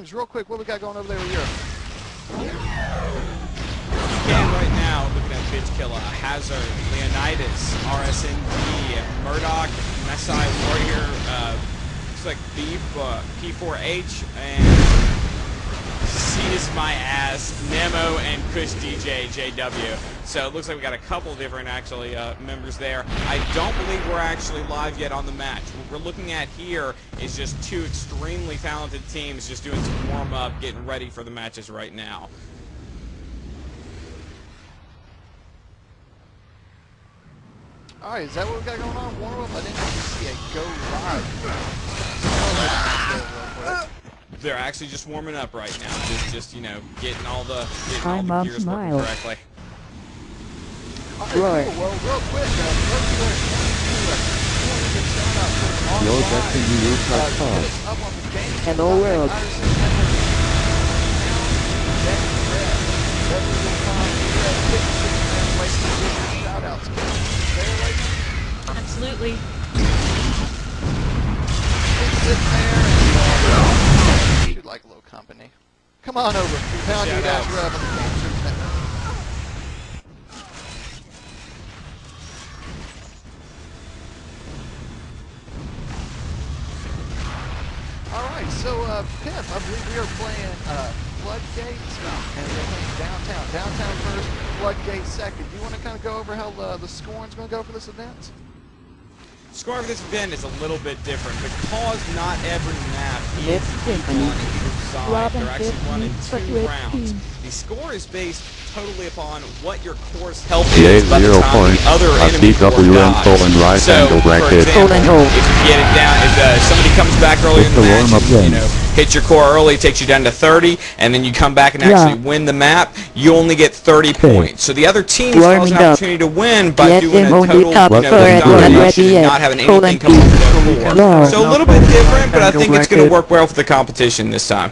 James, real quick, what we got going over there with Europe? Again, right now, looking at Bitch Killer, Hazard, Leonidas, RSND, Murdoch, Messiah Warrior, looks like Beef, P4H, and Seize My Ass, Nemo, and Kush DJ, JW. So it looks like we got a couple different, actually, members there. I don't believe we're actually live yet on the match. What we're looking at here is just two extremely talented teams just doing some warm-up, getting ready for the matches right now. Alright, is that what we got going on? Warm up? I didn't actually see a go live. They're actually just warming up right now. Just you know, getting all the gears working correctly. Right. Cool. Well, real quick, Hello world. Absolutely. Shoot like low company. Come on over. Pound you guys rev on the Game Truth Network. Alright, so Pimp, I believe we are playing Floodgates, and we're playing Downtown. Downtown first, Floodgate second. Do you want to kind of go over how the scoring's going to go for this event? Score of this event is a little bit different because not every map is equal on either side. They're actually run in 2 rounds. The score is based totally upon what your core's health is by the time the other enemy core dies. So, for example, if you get it down, if somebody comes back early in the match, and, you know, hits your core early, takes you down to 30, and then you come back and actually win the map, you only get 30 points. So the other team has an opportunity to win by doing a total domination and not having anything come off their core. So a little bit different, but I think it's going to work well for the competition this time.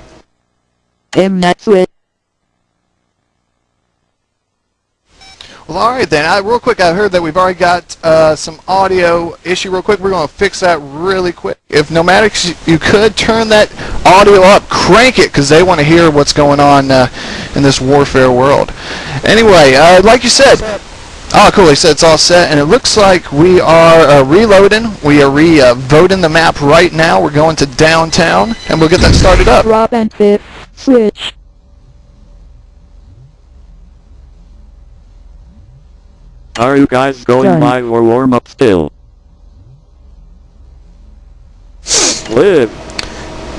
Well, alright then. Real quick, I heard that we've already got some audio issue real quick. We're going to fix that really quick. If Nomadics, you could turn that audio up, crank it, because they want to hear what's going on in this warfare world. Anyway, like you said, oh cool, he said it's all set, and it looks like we are reloading. We are re-voting the map right now. We're going to Downtown, and we'll get that started up. Drop and fit, switch. Are you guys going live or warm up still? Live.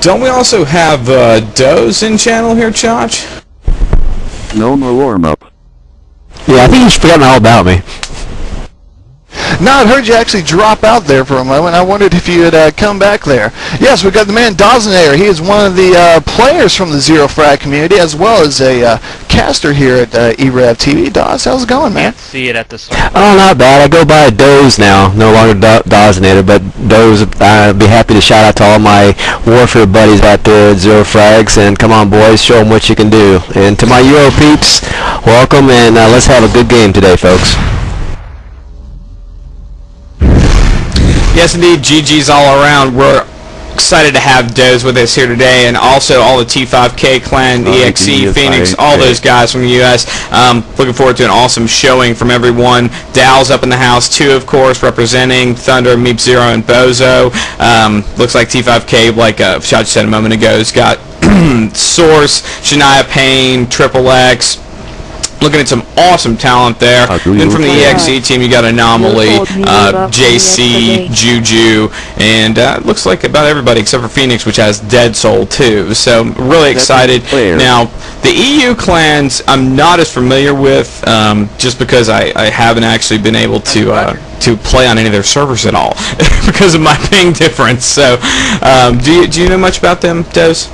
Don't we also have Doze in channel here, Chach? No more warm up. Yeah, I think he's forgotten all about me. No, I heard you actually drop out there for a moment. I wondered if you had come back there. Yes, we've got the man Doznator. He is one of the players from the Zero Frag community, as well as a caster here at e-rev TV. Doz, how's it going, man? Can't see it at the start. Oh, not bad. I go by Doze now. No longer Doznator, but Doze. I'd be happy to shout out to all my warfare buddies out there at Zero Frags. And come on, boys, show them what you can do. And to my Euro peeps, welcome, and let's have a good game today, folks. Yes, indeed, GG's all around. We're excited to have Doze with us here today, and also all the T5K clan, EXE, Phoenix, all those guys from the U.S. Looking forward to an awesome showing from everyone. Dow's up in the house, too, of course, representing Thunder, Meep Zero, and Bozo. Looks like T5K, like Shad said a moment ago, has got Source, Shania Payne, Triple X. Looking at some awesome talent there. Then from the EXE team, you got Anomaly, JC, Juju, and looks like about everybody except for Phoenix, which has Dead Soul too. So really excited. Now, the EU clans I'm not as familiar with, just because I haven't actually been able to play on any of their servers at all because of my ping difference. So, do you know much about them, Doze?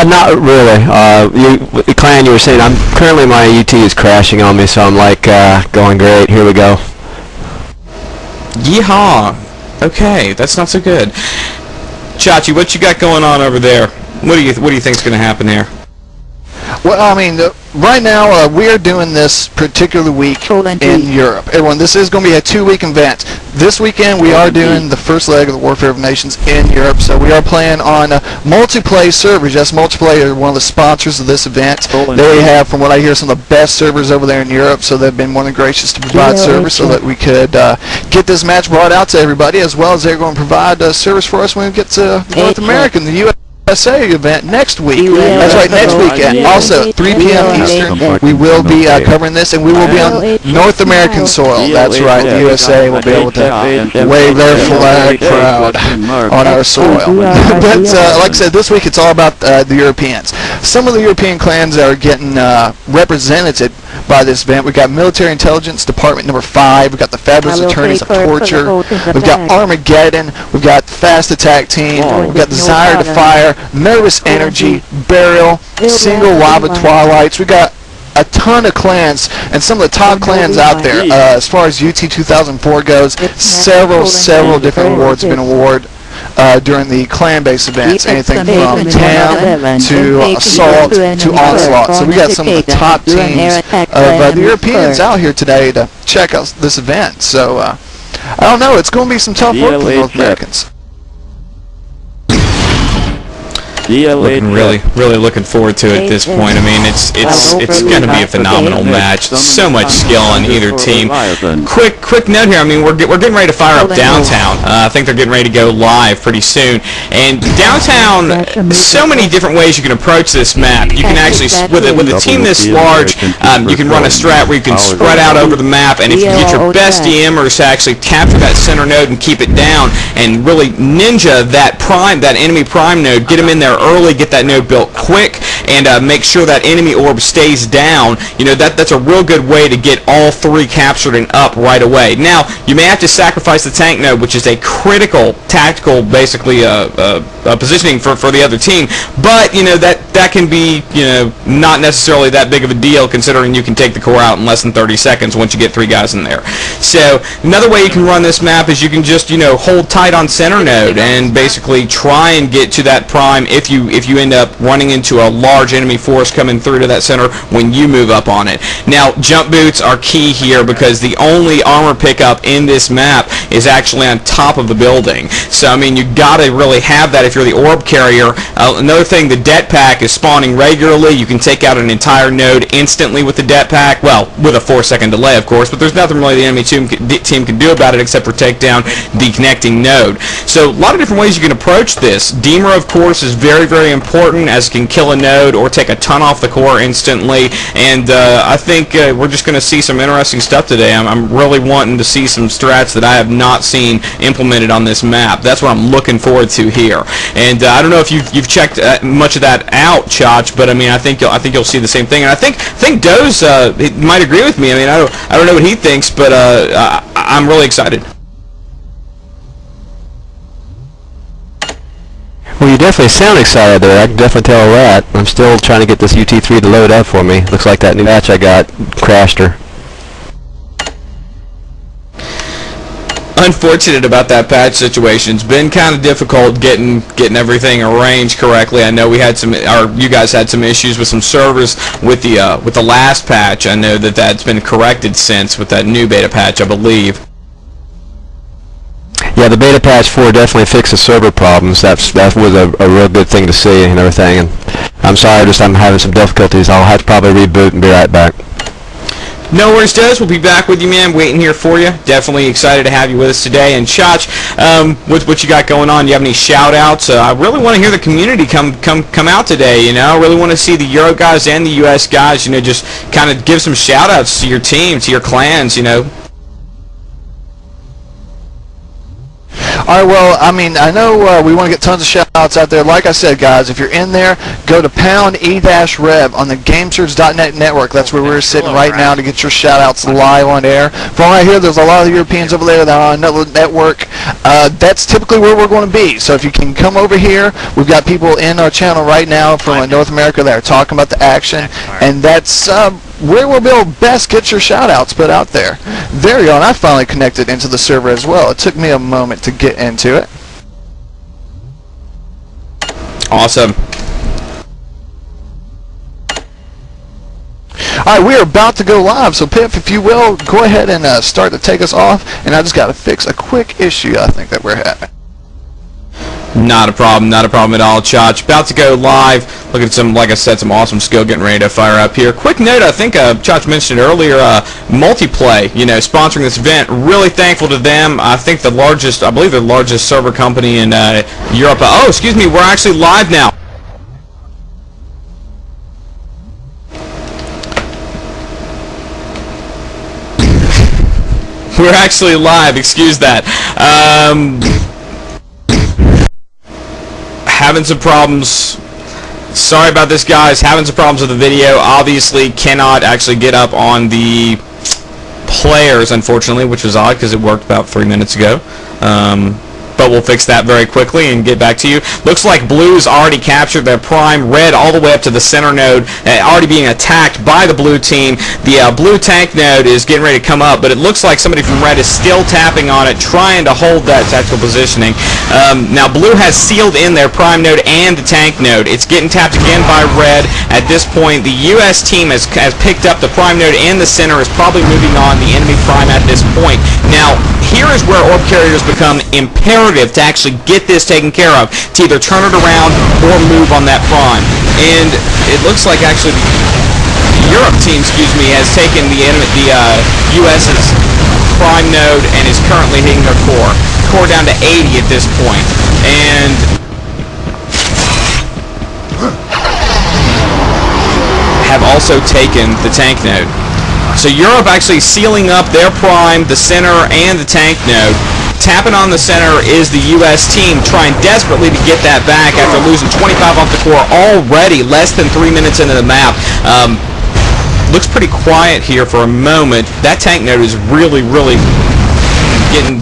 Not really. The clan you were saying, currently my UT is crashing on me, so I'm like, going great. Here we go. Yeehaw. Okay, that's not so good. Chachi, what you got going on over there? What do you think's going to happen here? Well, I mean, right now we are doing this particular week in Europe. Everyone, this is going to be a 2-week event. This weekend we are doing the first leg of the Warfare of Nations in Europe, so we are playing on multiplayer servers. Yes, multiplayer, one of the sponsors of this event. They have, from what I hear, some of the best servers over there in Europe, so they've been more than gracious to provide servers so that we could get this match brought out to everybody, as well as they're going to provide service for us when we get to North America, the USA event next week. That's right, next weekend. Also, 3 p.m. Eastern, we will be covering this, and we will be on North American soil. That's right, the USA will be able to wave their flag proud on our soil. But like I said, this week it's all about the Europeans. Some of the European clans are getting represented by this event. We've got Military Intelligence Department number 5. We've got the Fabulous Attorneys of Torture. We've got Armageddon. We've got Fast Attack Team. We've got Desire to Fire, Nervous Energy, Burial, Single Lava Twilights. We've got a ton of clans, and some of the top clans out there. As far as UT 2004 goes, several different awards have been awarded during the clan-based events, anything from TAM to Assault to Onslaught. So we got some of the top teams of the Europeans out here today to check out this event. So I don't know, it's going to be some tough work for the North Americans. Really looking forward to it at this point. I mean, it's going to be a phenomenal match. So much skill on either team. Quick note here. I mean, we're getting ready to fire up downtown. I think they're getting ready to go live pretty soon. And downtown, so many different ways you can approach this map. You can actually, with a team this large, you can run a strat where you can spread out over the map, and if you get your best DMers to actually capture that center node and keep it down, and really ninja that enemy prime node, get them in there early, get that node built quick, and make sure that enemy orb stays down. You know, that's a real good way to get all 3 captured and up right away. Now, you may have to sacrifice the tank node, which is a critical tactical, basically, positioning for the other team, but, you know, that can be, you know, not necessarily that big of a deal, considering you can take the core out in less than 30 seconds once you get 3 guys in there. So, another way you can run this map is you can just, you know, hold tight on center node and basically try and get to that prime if you end up running into a large enemy force coming through to that center when you move up on it. Now, jump boots are key here because the only armor pickup in this map is actually on top of the building. So, I mean, you gotta really have that if you're the orb carrier. Another thing, the det pack is spawning regularly. You can take out an entire node instantly with the det pack. Well, with a 4-second delay, of course, but there's nothing really the enemy team can do about it except for take down the connecting node. So, a lot of different ways you can approach this. Deemer, of course, is very important, as it can kill a node or take a ton off the core instantly, and I think we're just going to see some interesting stuff today. I'm really wanting to see some strats that I have not seen implemented on this map. That's what I'm looking forward to here, and I don't know if you've checked much of that out, Chach, but I mean, I think you'll see the same thing, and I think Doze might agree with me. I mean, I don't know what he thinks, but I'm really excited. Well, you definitely sound excited there. I can definitely tell that. I'm still trying to get this UT3 to load up for me. Looks like that new match I got crashed her. Unfortunate about that patch situation. It's been kind of difficult getting everything arranged correctly. I know we had you guys had some issues with some servers with the last patch. I know that's been corrected since with that new beta patch, I believe. Yeah, the beta patch 4 definitely fixed the server problems. That was a real good thing to see and everything. And I'm sorry, I'm having some difficulties. I'll have to probably reboot and be right back. No worries, Des. We'll be back with you, man. Waiting here for you. Definitely excited to have you with us today. And Chach, with what you got going on, do you have any shout-outs? I really want to hear the community come out today, you know. I really want to see the Euro guys and the US guys, you know, just kind of give some shout-outs to your team, to your clans, you know. Alright, well, I mean, I know we want to get tons of shout-outs out there. Like I said, guys, if you're in there, go to #e-rev on the GameSurge.net network. That's where we're sitting right now to get your shout-outs live on air. From what I hear, there's a lot of Europeans over there that are on another network. That's typically where we're going to be. So if you can come over here, we've got people in our channel right now from North America that are talking about the action, and that's where we'll be able to best get your shout-outs put out there. There you go, and I finally connected into the server as well. It took me a moment to get into it. Awesome. All right, we are about to go live, so Pip, if you will, go ahead and start to take us off, and I just got to fix a quick issue I think that we're having. Not a problem at all, Chach. About to go live. Look at some, like I said, some awesome skill getting ready to fire up here. Quick note, I think Chach mentioned earlier, Multiplay, sponsoring this event. Really thankful to them. I think I believe the largest server company in Europe. Oh, excuse me, we're actually live now. We're actually live, excuse that. Having some problems. Sorry about this, guys. Having some problems with the video. Obviously cannot actually get up on the players, unfortunately, which was odd because it worked about 3 minutes ago. But we'll fix that very quickly and get back to you. Looks like Blue's already captured their prime. Red all the way up to the center node, already being attacked by the Blue team. The Blue tank node is getting ready to come up, but it looks like somebody from Red is still tapping on it, trying to hold that tactical positioning. Now Blue has sealed in their prime node and the tank node. It's getting tapped again by Red. At this point, the U.S. team has picked up the prime node and the center, is probably moving on the enemy prime at this point. Now, here is where orb carriers become imperative to actually get this taken care of, to either turn it around or move on that prime. And it looks like actually the Europe team, has taken the US's prime node and is currently hitting their core. Core down to 80 at this point. And have also taken the tank node. So Europe actually sealing up their prime, the center, and the tank node. Tapping on the center is the U.S. team, trying desperately to get that back after losing 25 off the core already, less than 3 minutes into the map. Looks pretty quiet here for a moment. That tank node is really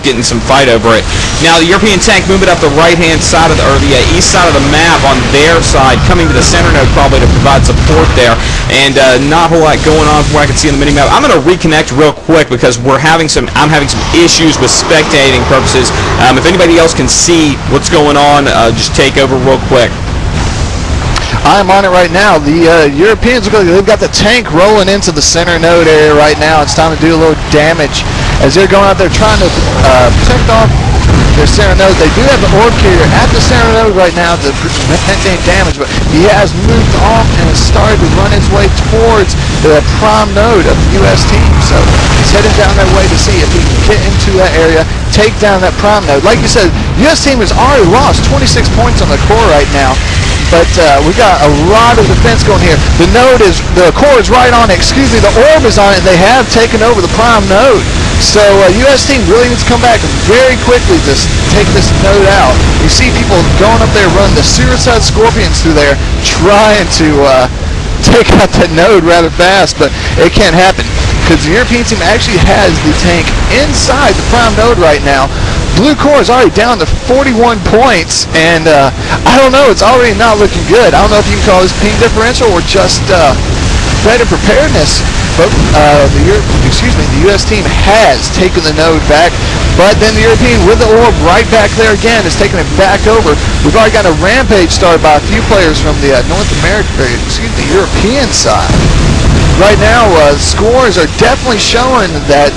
getting some fight over it. Now the European tank moving up the right-hand side of the east side of the map on their side, coming to the center node probably to provide support there, and not a whole lot going on from what I can see in the minimap. I'm going to reconnect real quick because I'm having some issues with spectating purposes. If anybody else can see what's going on, just take over real quick. I'm on it right now. The Europeans, they've got the tank rolling into the center node area right now. It's time to do a little damage as they're going out there trying to protect off their center node. They do have the orb carrier at the center node right now to prevent any damage, but he has moved off and has started to run his way towards the prime node of the U.S. team. So he's heading down that way to see if he can get into that area, take down that prime node. Like you said, the U.S. team has already lost 26 points on the core right now. But we got a lot of defense going here. The core is right on it. Excuse me, the orb is on it. They have taken over the prime node. So U.S. team really needs to come back very quickly to take this node out. You see people going up there running the suicide scorpions through there, trying to take out that node rather fast, but it can't happen because the European team actually has the tank inside the prime node right now. Blue core is already down to 41 points, and I don't know, it's already not looking good. I don't know if you can call this ping differential or just better preparedness, but the U.S. team has taken the node back, but then the European with the orb right back there again is taking it back over. We've already got a rampage started by a few players from the the European side. Right now, scores are definitely showing that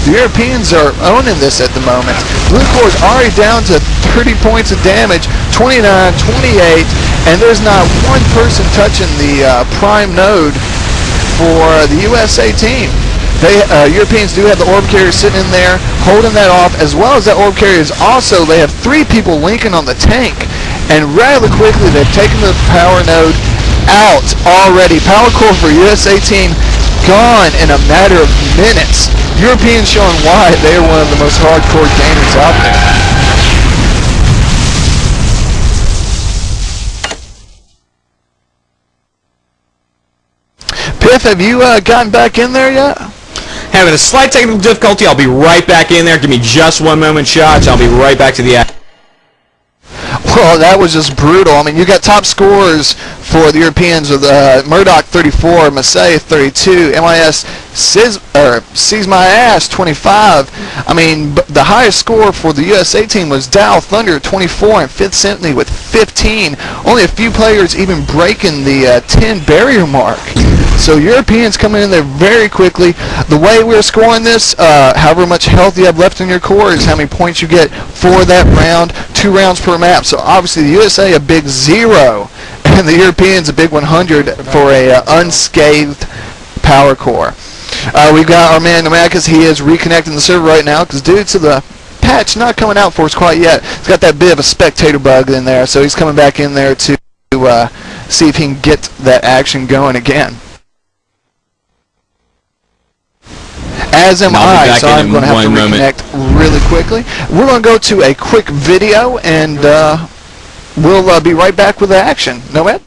the Europeans are owning this at the moment. Blue core is already down to 30 points of damage, 29, 28, and there's not one person touching the prime node for the USA team. Europeans do have the orb carrier sitting in there, holding that off, as well as that orb carrier is also, they have 3 people linking on the tank, and rather quickly they've taken the power node out already. Power core for USA team gone in a matter of minutes. Europeans showing why they are one of the most hardcore gamers out there. Piff, have you gotten back in there yet? Having a slight technical difficulty. I'll be right back in there. Give me just 1 moment, shots. I'll be right back to the act. Well, that was just brutal. I mean, you got top scorers for the Europeans with Murdoch 34, Masay 32, MIS Sees My Ass 25. I mean, the highest score for the USA team was Dow Thunder 24 and Fifth Symphony with 15. Only a few players even breaking the 10 barrier mark. So Europeans coming in there very quickly. The way we're scoring this, however much health you have left in your core is how many points you get for that round. 2 rounds per map. So obviously the USA a big 0, and the Europeans a big 100 for a unscathed power core. We've got our man Nomadicus. He is reconnecting the server right now because due to the patch not coming out for us quite yet, he's got that bit of a spectator bug in there, so he's coming back in there to see if he can get that action going again. As am I, so I'm going to have to reconnect really quickly. We're going to go to a quick video, and we'll be right back with the action. Nomad?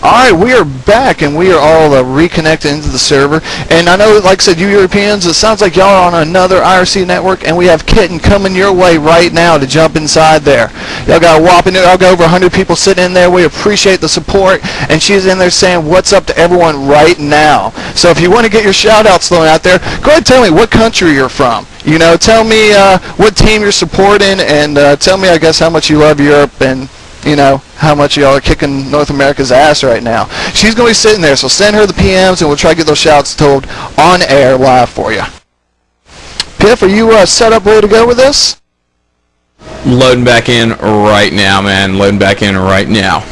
Alright, we are back, and we are all reconnected into the server. And I know, like I said, you Europeans, it sounds like y'all are on another IRC network, and we have Kitten coming your way right now to jump inside there. Y'all got a whopping, y'all got over 100 people sitting in there. We appreciate the support, and she's in there saying what's up to everyone right now. So if you want to get your shout-outs thrown out there, go ahead and tell me what country you're from. You know, tell me what team you're supporting, and tell me, I guess, how much you love Europe, and you know, how much y'all are kicking North America's ass right now. She's going to be sitting there, so send her the PMs, and we'll try to get those shouts told on air live for you. Piff, are you set up, ready to go with this? Loading back in right now, man. Loading back in right now.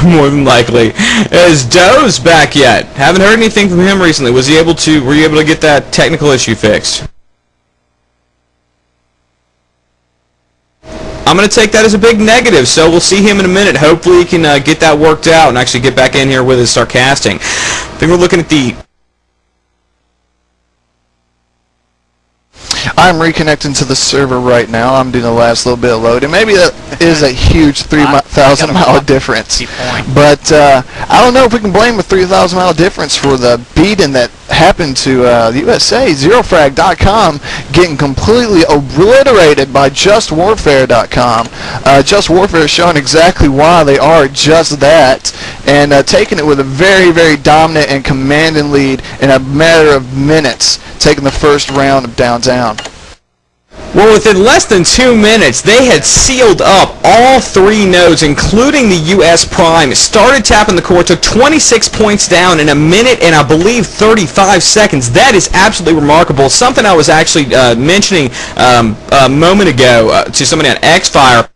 More than likely. Is Doe's back yet? Haven't heard anything from him recently. Was he able to? Were you able to get that technical issue fixed? I'm going to take that as a big negative, so we'll see him in a minute. Hopefully he can get that worked out and actually get back in here with his sarcasting. I think we're looking at the... I'm reconnecting to the server right now. I'm doing the last little bit of loading. Maybe that is a huge 3,000 mile difference. But I don't know if we can blame a 3,000 mile difference for the beating that happened to the USA. ZeroFrag.com getting completely obliterated by JustWarfare.com. Just Warfare is showing exactly why they are just that, and taking it with a very, very dominant and commanding lead in a matter of minutes, taking the first round of downtown. Well, within less than 2 minutes, they had sealed up all 3 nodes, including the US Prime. Started tapping the core, took 26 points down in a minute and I believe 35 seconds. That is absolutely remarkable. Something I was actually mentioning a moment ago to somebody on Xfire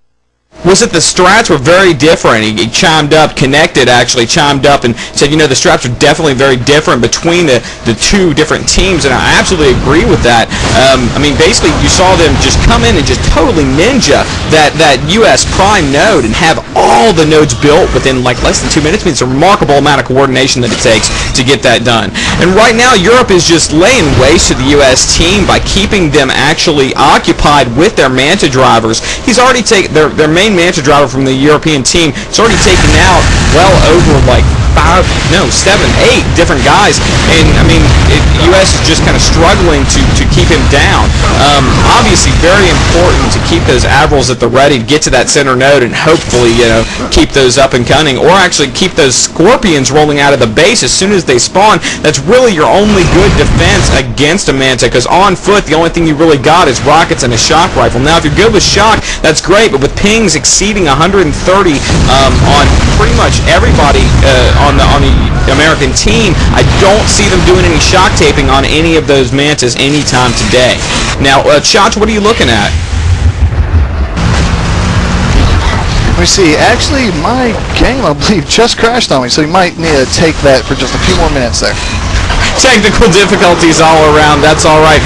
was that the strats were very different. He chimed up, Connected actually chimed up and said, you know, the strats are definitely very different between the 2 different teams, and I absolutely agree with that. I mean, basically, you saw them just come in and just totally ninja that US Prime node and have all the nodes built within like less than 2 minutes. I mean, it's a remarkable amount of coordination that it takes to get that done. And right now, Europe is just laying waste to the US team by keeping them actually occupied with their Manta drivers. He's already taken their main Manta driver from the European team. It's already taken out well over like 7, 8 different guys, and I mean, U.S. is just kind of struggling to keep him down. Obviously, very important to keep those Avrils at the ready to get to that center node and hopefully, you know, keep those up and gunning, or actually keep those Scorpions rolling out of the base as soon as they spawn. That's really your only good defense against a Manta, because on foot, the only thing you really got is rockets and a shock rifle. Now, if you're good with shock, that's great, but with pings exceeding 130 on pretty much everybody on the American team. I don't see them doing any shock taping on any of those mantas anytime today. Now, Shots, what are you looking at? Let me see. Actually, my game, I believe, just crashed on me, so you might need to take that for just a few more minutes there. Technical difficulties all around. That's all right.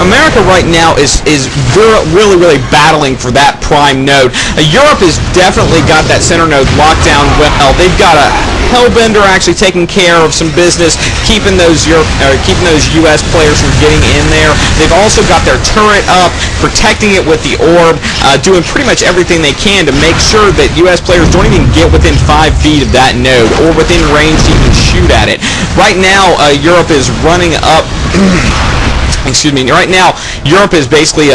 America right now is really battling for that prime node. Europe has definitely got that center node locked down well. They've got a hellbender actually taking care of some business, keeping those U.S. players from getting in there. They've also got their turret up, protecting it with the orb, doing pretty much everything they can to make sure that U.S. players don't even get within 5 feet of that node or within range to even shoot at it. Right now, Europe is running up. Excuse me. Right now, Europe is basically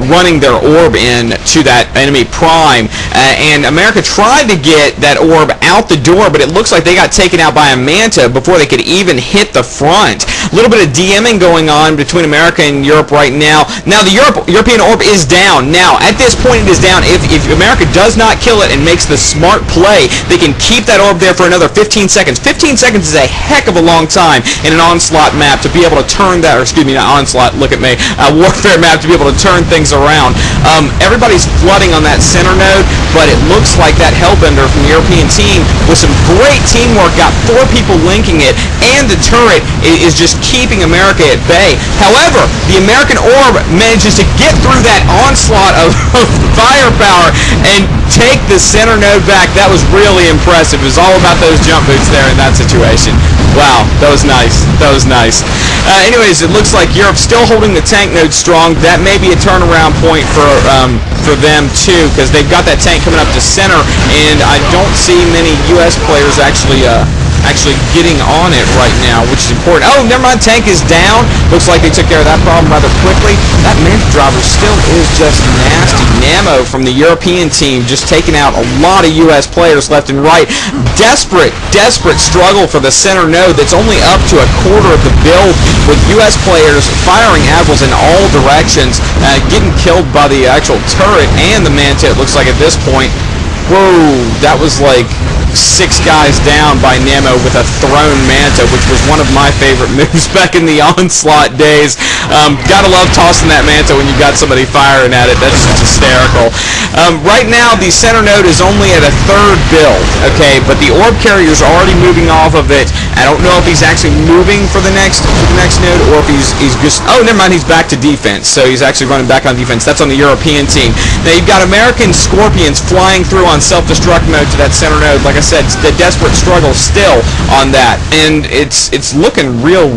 running their orb in to that enemy prime, and America tried to get that orb out the door, but it looks like they got taken out by a manta before they could even hit the front. A little bit of DMing going on between America and Europe right now. Now, the European orb is down. Now, at this point, it is down. If America does not kill it and makes the smart play, they can keep that orb there for another 15 seconds. 15 seconds is a heck of a long time in an onslaught map to be able to turn that, or excuse me, not onslaught, look at me, warfare map to be able to turn things around. Everybody's flooding on that center node, but it looks like that hellbender from the European team, with some great teamwork, got 4 people linking it, and the turret is just keeping America at bay. However, the American orb manages to get through that onslaught of firepower and take the center node back. That was really impressive. It was all about those jump boots there in that situation. Wow, that was nice. That was nice. Anyways, it looks like Europe's still holding the tank node strong. That may be a turnaround point for them too, because they've got that tank coming up to center, and I don't see many U.S. players actually getting on it right now, which is important. Oh, never mind, tank is down. Looks like they took care of that problem rather quickly. That manta driver still is just nasty. Namo from the European team just taking out a lot of U.S. players left and right. Desperate struggle for the center node that's only up to a quarter of the build, with U.S. players firing apples in all directions, getting killed by the actual turret and the manta, it looks like at this point. Whoa, that was like 6 guys down by Namo with a thrown manta, which was one of my favorite moves back in the onslaught days. Gotta love tossing that manta when you got somebody firing at it. That's just hysterical. Right now, the center node is only at a 3rd build, okay, but the orb carrier's already moving off of it. I don't know if he's actually moving for the next node, or if he's just, oh, never mind, he's back to defense, so he's actually running back on defense. That's on the European team. Now, you've got American Scorpions flying through on self-destruct mode to that center node. Like I said, the desperate struggle still on that, and it's looking real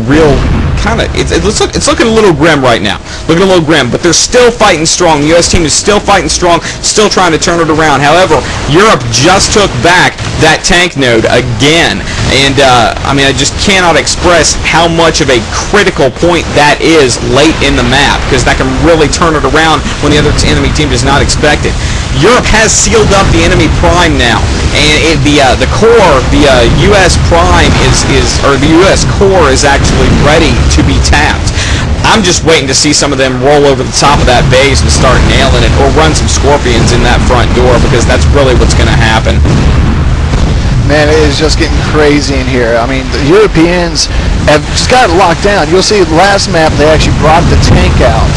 kind of, it's looking a little grim right now. Looking a little grim, but they're still fighting strong. The U.S. team is still fighting strong, still trying to turn it around. However, Europe just took back that tank node again, and I mean, I just cannot express how much of a critical point that is late in the map, because that can really turn it around when the other enemy team does not expect it. Europe has sealed up the enemy prime now, and the U.S. prime or the U.S. core is actually ready to be tapped. I'm just waiting to see some of them roll over the top of that base and start nailing it, or run some Scorpions in that front door, because that's really what's going to happen. Man, it is just getting crazy in here. I mean, the Europeans have just got it locked down. You'll see last map they actually brought the tank out.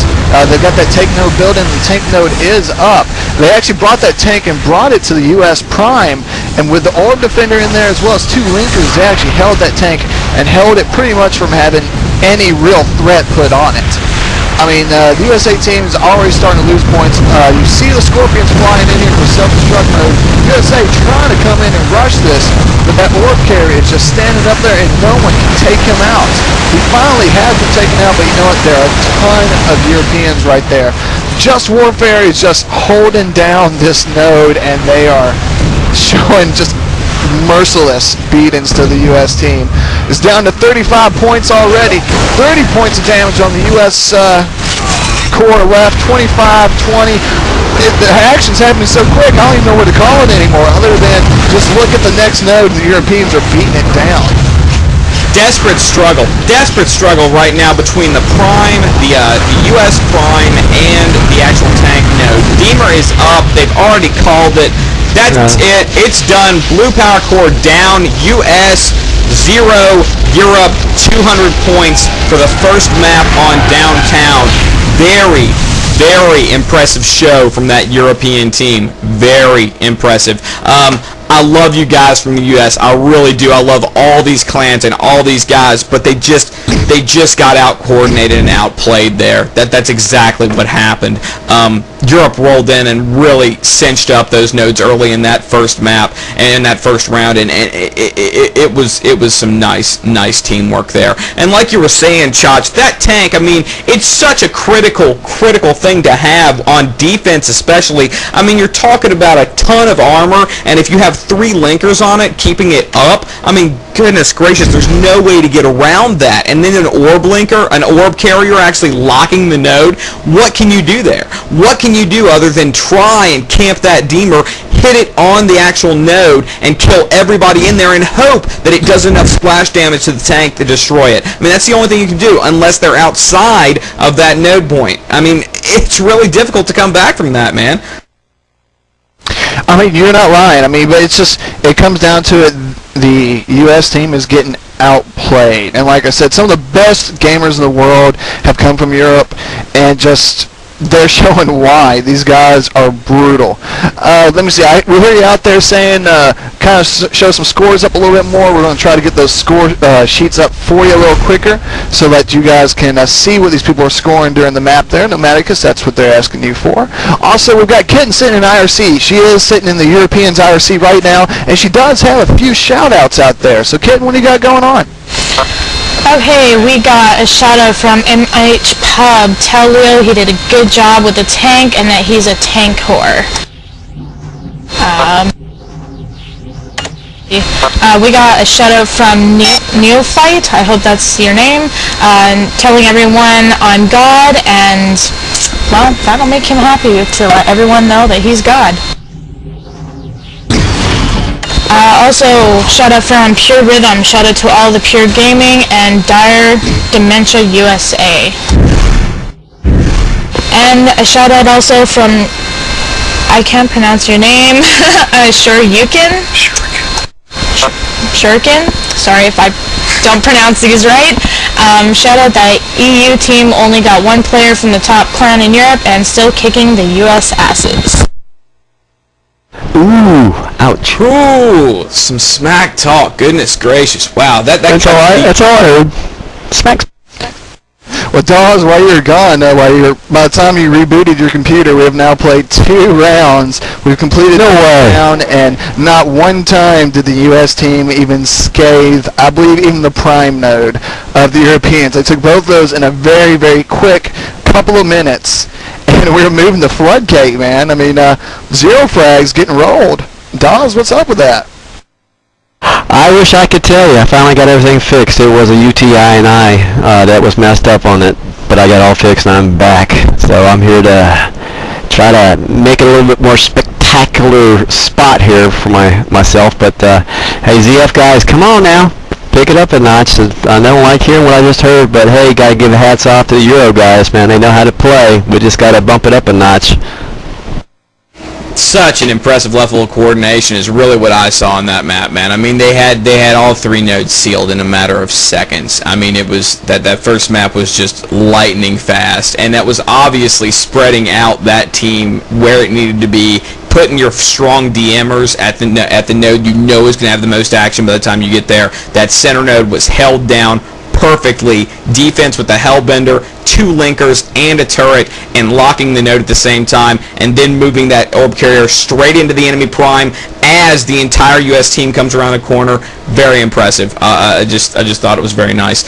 They've got that tank node built in. The tank node is up. They actually brought that tank and brought it to the U.S. Prime, and with the Orb Defender in there as well as 2 linkers, they actually held that tank and held it pretty much from having any real threat put on it. I mean, the USA team's already starting to lose points. You see the Scorpions flying in here for self-destruct mode. USA trying to come in and rush this, but that orb carrier is just standing up there and no one can take him out. He finally has been taken out, but you know what? There are a ton of Europeans right there. Just Warfare is just holding down this node, and they are showing just merciless beatings to the U.S. team. It's down to 35 points already. 30 points of damage on the U.S. core left. 25-20. The action's happening so quick, I don't even know where to call it anymore, other than just look at the next node and the Europeans are beating it down. desperate struggle right now between the Prime, the U.S. Prime, and the actual tank node. Deemer is up. They've already called it. That's it. It's done. Blue power core down. U.S. 0, Europe 200 points for the first map on downtown. Very, very impressive show from that European team. Very impressive. I love you guys from the U.S. I really do. I love all these clans and all these guys, but they just got out coordinated and outplayed there. That's exactly what happened. Europe rolled in and really cinched up those nodes early in that first map and in that first round, and it was some nice teamwork there. And like you were saying, Chach, that tank, I mean, it's such a critical thing to have on defense, especially. I mean, you're talking about a ton of armor, and if you have 3 linkers on it, keeping it up, I mean, goodness gracious, there's no way to get around that. And then an orb carrier actually locking the node. What can you do there? What can you do other than try and camp that Deemer, hit it on the actual node, and kill everybody in there and hope that it does enough splash damage to the tank to destroy it? I mean, that's the only thing you can do unless they're outside of that node point. I mean, it's really difficult to come back from that, man. I mean, you're not lying. I mean, but it's just, it comes down to it, the U.S. team is getting outplayed. And like I said, some of the best gamers in the world have come from Europe, and just, they're showing why. These guys are brutal. Let me see. We hear you out there saying, kind of show some scores up a little bit more. We're going to try to get those score sheets up for you a little quicker so that you guys can see what these people are scoring during the map there, Nomadicus. That's what they're asking you for. Also, we've got Kitten sitting in IRC. She is sitting in the Europeans IRC right now, and she does have a few shout-outs out there. So, Kitten, what do you got going on? Okay, we got a shout-out from MH Pub. Tell Leo he did a good job with the tank and that he's a tank whore. We got a shout-out from Neophyte, I hope that's your name, telling everyone I'm God, and, well, that'll make him happy to let everyone know that he's God. Also, shout out from Pure Rhythm, shout out to all the Pure Gaming and Dire Dementia USA. And a shout out also from, I can't pronounce your name, Shuriken? Shuriken? Sorry if I don't pronounce these right. Shout out that EU team only got 1 player from the top clan in Europe and still kicking the US asses. Ooh, ouch. Ooh, some smack talk. Goodness gracious. Wow, that's all I heard. Smack. Well, Dawes, while you were gone, by the time you rebooted your computer, we have now played 2 rounds. We've completed no way. Round, and not one time did the U.S. team even scathe, I believe, even the prime node of the Europeans. They took both those in a very, very quick couple of minutes, and we were moving the floodgate, man. I mean, 0 frags getting rolled. Dawes, what's up with that? I wish I could tell you. I finally got everything fixed. It was a UTI-9 that was messed up on it, but I got all fixed and I'm back. So I'm here to try to make it a little bit more spectacular spot here for myself. But hey, ZF guys, come on now. Pick it up a notch. I don't like hearing what I just heard, but hey, gotta give the hats off to the Euro guys, man. They know how to play. We just gotta bump it up a notch. Such an impressive level of coordination is really what I saw on that map, man. I mean, they had all 3 nodes sealed in a matter of seconds. I mean, it was that first map was just lightning fast, and that was obviously spreading out that team where it needed to be, putting your strong DMers at the node you know is going to have the most action by the time you get there. That center node was held down perfectly. Defense with the Hellbender, 2 linkers and a turret, and locking the node at the same time, and then moving that orb carrier straight into the enemy prime as the entire U.S. team comes around the corner. Very impressive. I just thought it was very nice.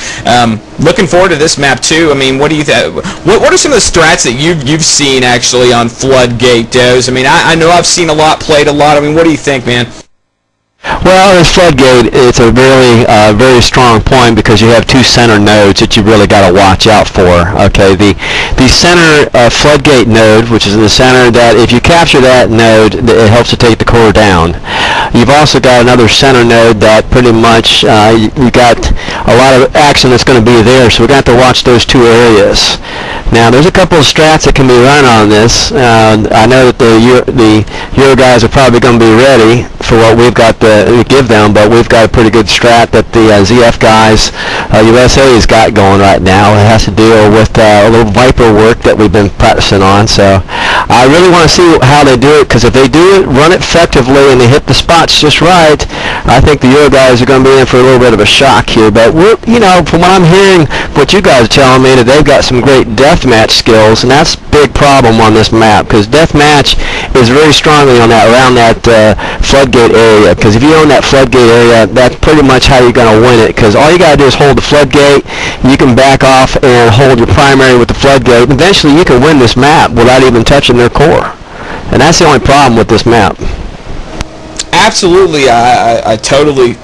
Looking forward to this map too. I mean, what do you what are some of the strats that you've seen actually on Floodgate, Doze? I mean, I know I've seen a lot, played a lot. I mean, what do you think, man? Well, this floodgate, it's a really very strong point because you have two center nodes that you really got to watch out for. Okay, the center floodgate node, which is in the center, that if you capture that node, it helps to take the core down. You've also got another center node that pretty much you got a lot of action that's going to be there, so we're going to have to watch those two areas. Now, there's a couple of strats that can be run on this. I know that the Euro guys are probably going to be ready for what we've got to give them, but we've got a pretty good strat that the ZF guys, USA has got going right now. It has to deal with a little Viper work that we've been practicing on, so I really want to see how they do it, because if they do it, run it effectively, and they hit the spots just right, I think the Euro guys are going to be in for a little bit of a shock here. But you know, from what I'm hearing, what you guys are telling me, that they've got some great deathmatch skills, and that's a big problem on this map, because deathmatch is very strongly on that around that floodgate area. Because if you own that floodgate area, that's pretty much how you're going to win it. Because all you got to do is hold the floodgate, you can back off and hold your primary with the floodgate, and eventually you can win this map without even touching their core. And that's the only problem with this map. Absolutely, I totally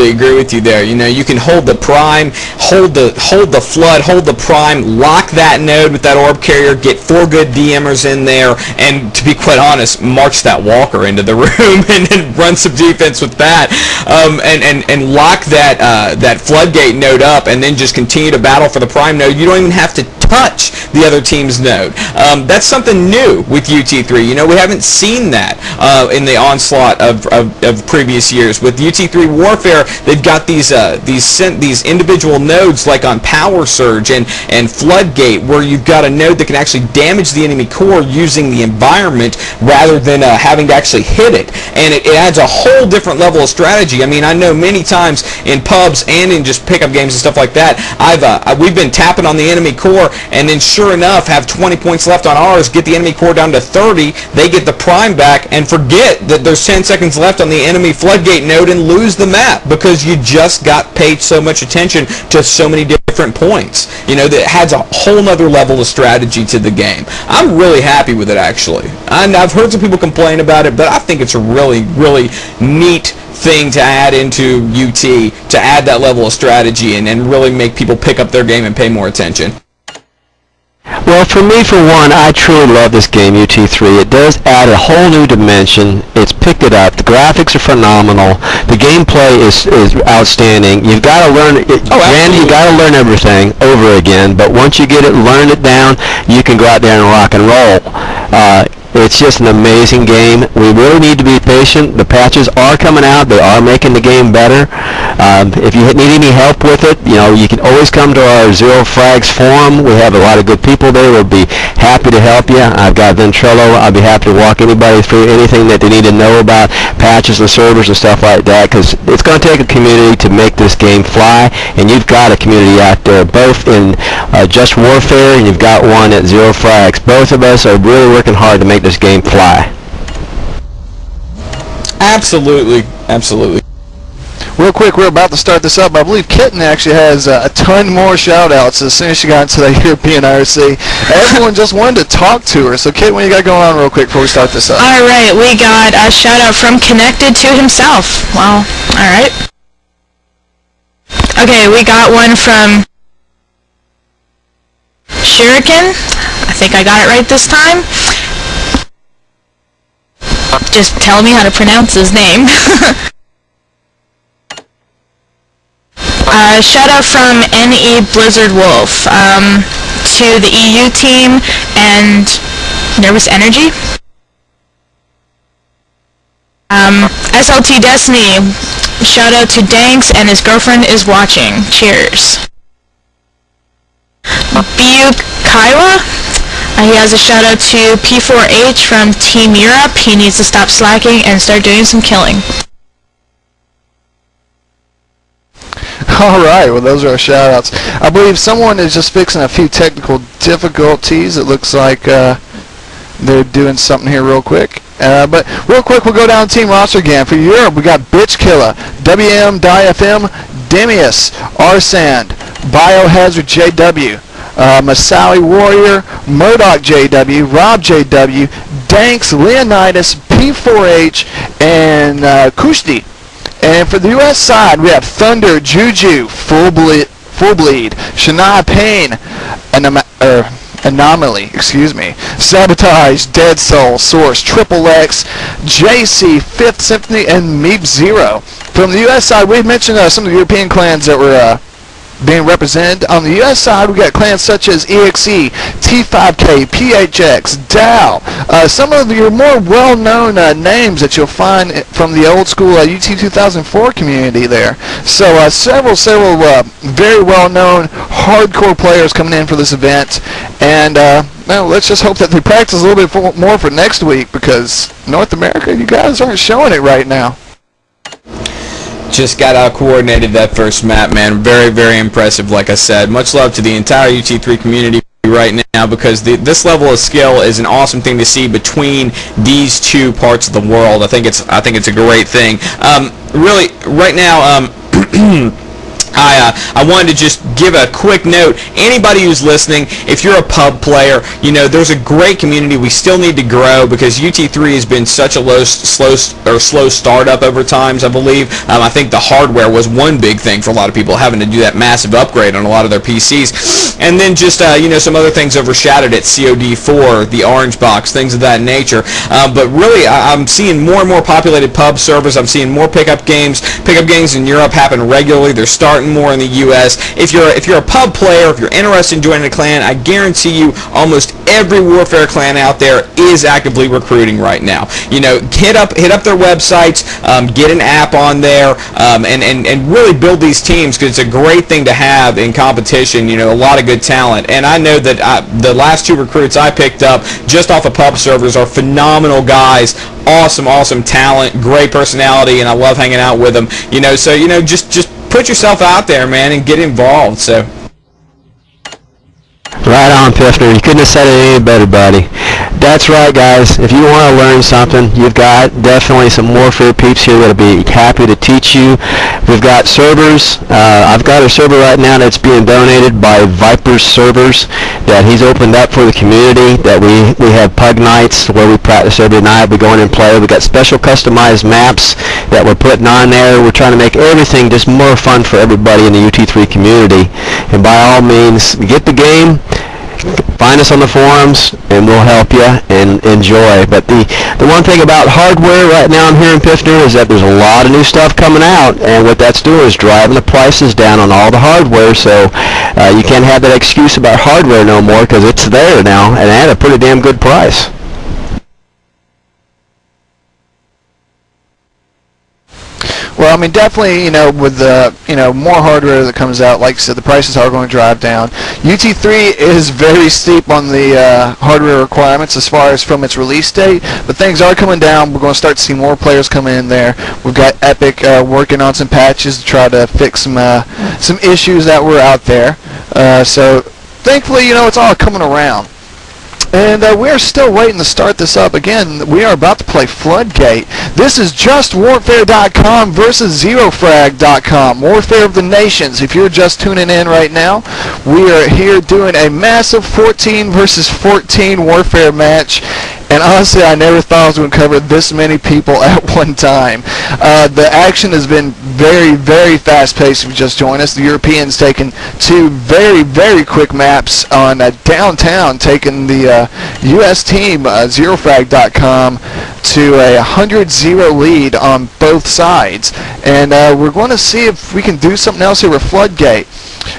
agree with you there. You know, you can hold the prime, hold the flood, hold the prime, lock that node with that orb carrier, get 4 good DMers in there, and to be quite honest, march that walker into the room and run some defense with that, and lock that floodgate node up, and then just continue to battle for the prime node. You don't even have to touch the other team's node. That's something new with UT3. You know, we haven't seen that in the onslaught of previous years. With UT3 Warfare, they've got these individual nodes like on Power Surge and Floodgate, where you've got a node that can actually damage the enemy core using the environment rather than having to actually hit it. And it adds a whole different level of strategy. I mean, I know many times in pubs and in just pickup games and stuff like that, we've been tapping on the enemy core, and then sure enough have 20 points left on ours, get the enemy core down to 30, they get the prime back, and forget that there's 10 seconds left on the enemy floodgate node and lose the map because you just got paid so much attention to so many different points. You know, that adds a whole nother level of strategy to the game. I'm really happy with it, actually. And I've heard some people complain about it, but I think it's a really, really neat thing to add into UT, to add that level of strategy and really make people pick up their game and pay more attention. Well, for me, for one, I truly love this game, UT3. It does add a whole new dimension. It's picked it up. The graphics are phenomenal. The gameplay is outstanding. You've got to learn it. Randy, you got to learn everything over again. But once you get it, learn it down, you can go out there and rock and roll. It's just an amazing game. We really need to be patient. The patches are coming out. They are making the game better. If you need any help with it, you know, you can always come to our Zero Frags forum. We have a lot of good people there. We'll be happy to help you. I've got Ventrilo. I'll be happy to walk anybody through anything that they need to know about patches and servers and stuff like that, because it's going to take a community to make this game fly, and you've got a community out there, both in Just Warfare, and you've got one at Zero Frags. Both of us are really working hard to make this game fly. Absolutely. Real quick, we're about to start this up. I believe Kitten actually has a ton more shout-outs as soon as she got into the European IRC. Everyone just wanted to talk to her. So, Kitten, what you got going on real quick before we start this up? All right, we got a shout-out from Connected to himself. Well, all right. Okay, we got one from Shuriken. I think I got it right this time. Just tell me how to pronounce his name. Shout out from NE Blizzard Wolf to the EU team and Nervous Energy. SLT Destiny, shout out to Danks and his girlfriend is watching. Cheers. Bu Kaiwa, he has a shout out to P4H from Team Europe. He needs to stop slacking and start doing some killing. All right, well, those are our shout-outs. I believe someone is just fixing a few technical difficulties. It looks like they're doing something here real quick. But real quick, we'll go down team roster again. For Europe, we got Bitch Killer, WM, DIFM, Demius, Arsand, Biohazard JW, Masawi Warrior, Murdoch JW, Rob JW, Danks, Leonidas, P4H, and Kushti. And for the U.S. side, we have Thunder, Juju, Full Bleed, Shania Payne, Anomaly, Sabotage, Dead Soul, Source, Triple X, JC, Fifth Symphony, and Meep Zero. From the U.S. side, we've mentioned some of the European clans that were being represented. On the U.S. side, we got clans such as EXE, T5K, PHX, DAO, some of your more well-known names that you'll find from the old school UT 2004 community there. So several very well-known hardcore players coming in for this event, and well, let's just hope that they practice a little bit more for next week, because North America, you guys aren't showing it right now. Just got out coordinated that first map, man. Very, very impressive, like I said. Much love to the entire UT3 community right now, because this level of skill is an awesome thing to see between these two parts of the world. I think it's a great thing. Really, right now, I wanted to just give a quick note. Anybody who's listening, if you're a pub player, you know, there's a great community. We still need to grow, because UT3 has been such a slow startup over times, I believe. I think the hardware was one big thing for a lot of people, having to do that massive upgrade on a lot of their PCs. And then just, you know, some other things overshadowed it, COD4, the Orange Box, things of that nature. But really, I'm seeing more and more populated pub servers. I'm seeing more pickup games. Pickup games in Europe happen regularly. They're starting more in the U.S. If you're a pub player, if you're interested in joining a clan, I guarantee you almost every Warfare clan out there is actively recruiting right now. You know, hit up their websites, get an app on there, and really build these teams, because it's a great thing to have in competition. You know, a lot of good talent, and I know that the last two recruits I picked up just off of pub servers are phenomenal guys. Awesome talent, great personality, and I love hanging out with them. You know, so you know, just put yourself out there, man, and get involved. So. Right on, Piffner. You couldn't have said it any better, buddy. That's right, guys. If you want to learn something, you've got definitely some Warfare peeps here that'll be happy to teach you. We've got servers. I've got a server right now that's being donated by Viper's Servers that he's opened up for the community, that we have pug nights where we practice every night. We go in and play. We got special customized maps that we're putting on there. We're trying to make everything just more fun for everybody in the UT3 community. And by all means, get the game. Find us on the forums, and we'll help you and enjoy. But the one thing about hardware right now I'm hearing, Piffner, is that there's a lot of new stuff coming out, and what that's doing is driving the prices down on all the hardware. So you can't have that excuse about hardware no more, because it's there now, and at a pretty damn good price. Well, I mean, definitely, you know, with the, you know, more hardware that comes out, like I said, the prices are going to drive down. UT3 is very steep on the hardware requirements as far as from its release date, but things are coming down. We're going to start to see more players come in there. We've got Epic working on some patches to try to fix some issues that were out there. So thankfully, you know, it's all coming around. And we're still waiting to start this up. Again, we are about to play Floodgate. This is just Warfare.com versus ZeroFrag.com. Warfare of the Nations. If you're just tuning in right now, we are here doing a massive 14 versus 14 Warfare match. And honestly, I never thought I was going to cover this many people at one time. The action has been very, very fast-paced if you just joined us. The Europeans taking two very, very quick maps on downtown, taking the U.S. team, ZeroFrag.com, to a 100-0 lead on both sides. And we're going to see if we can do something else here with Floodgate.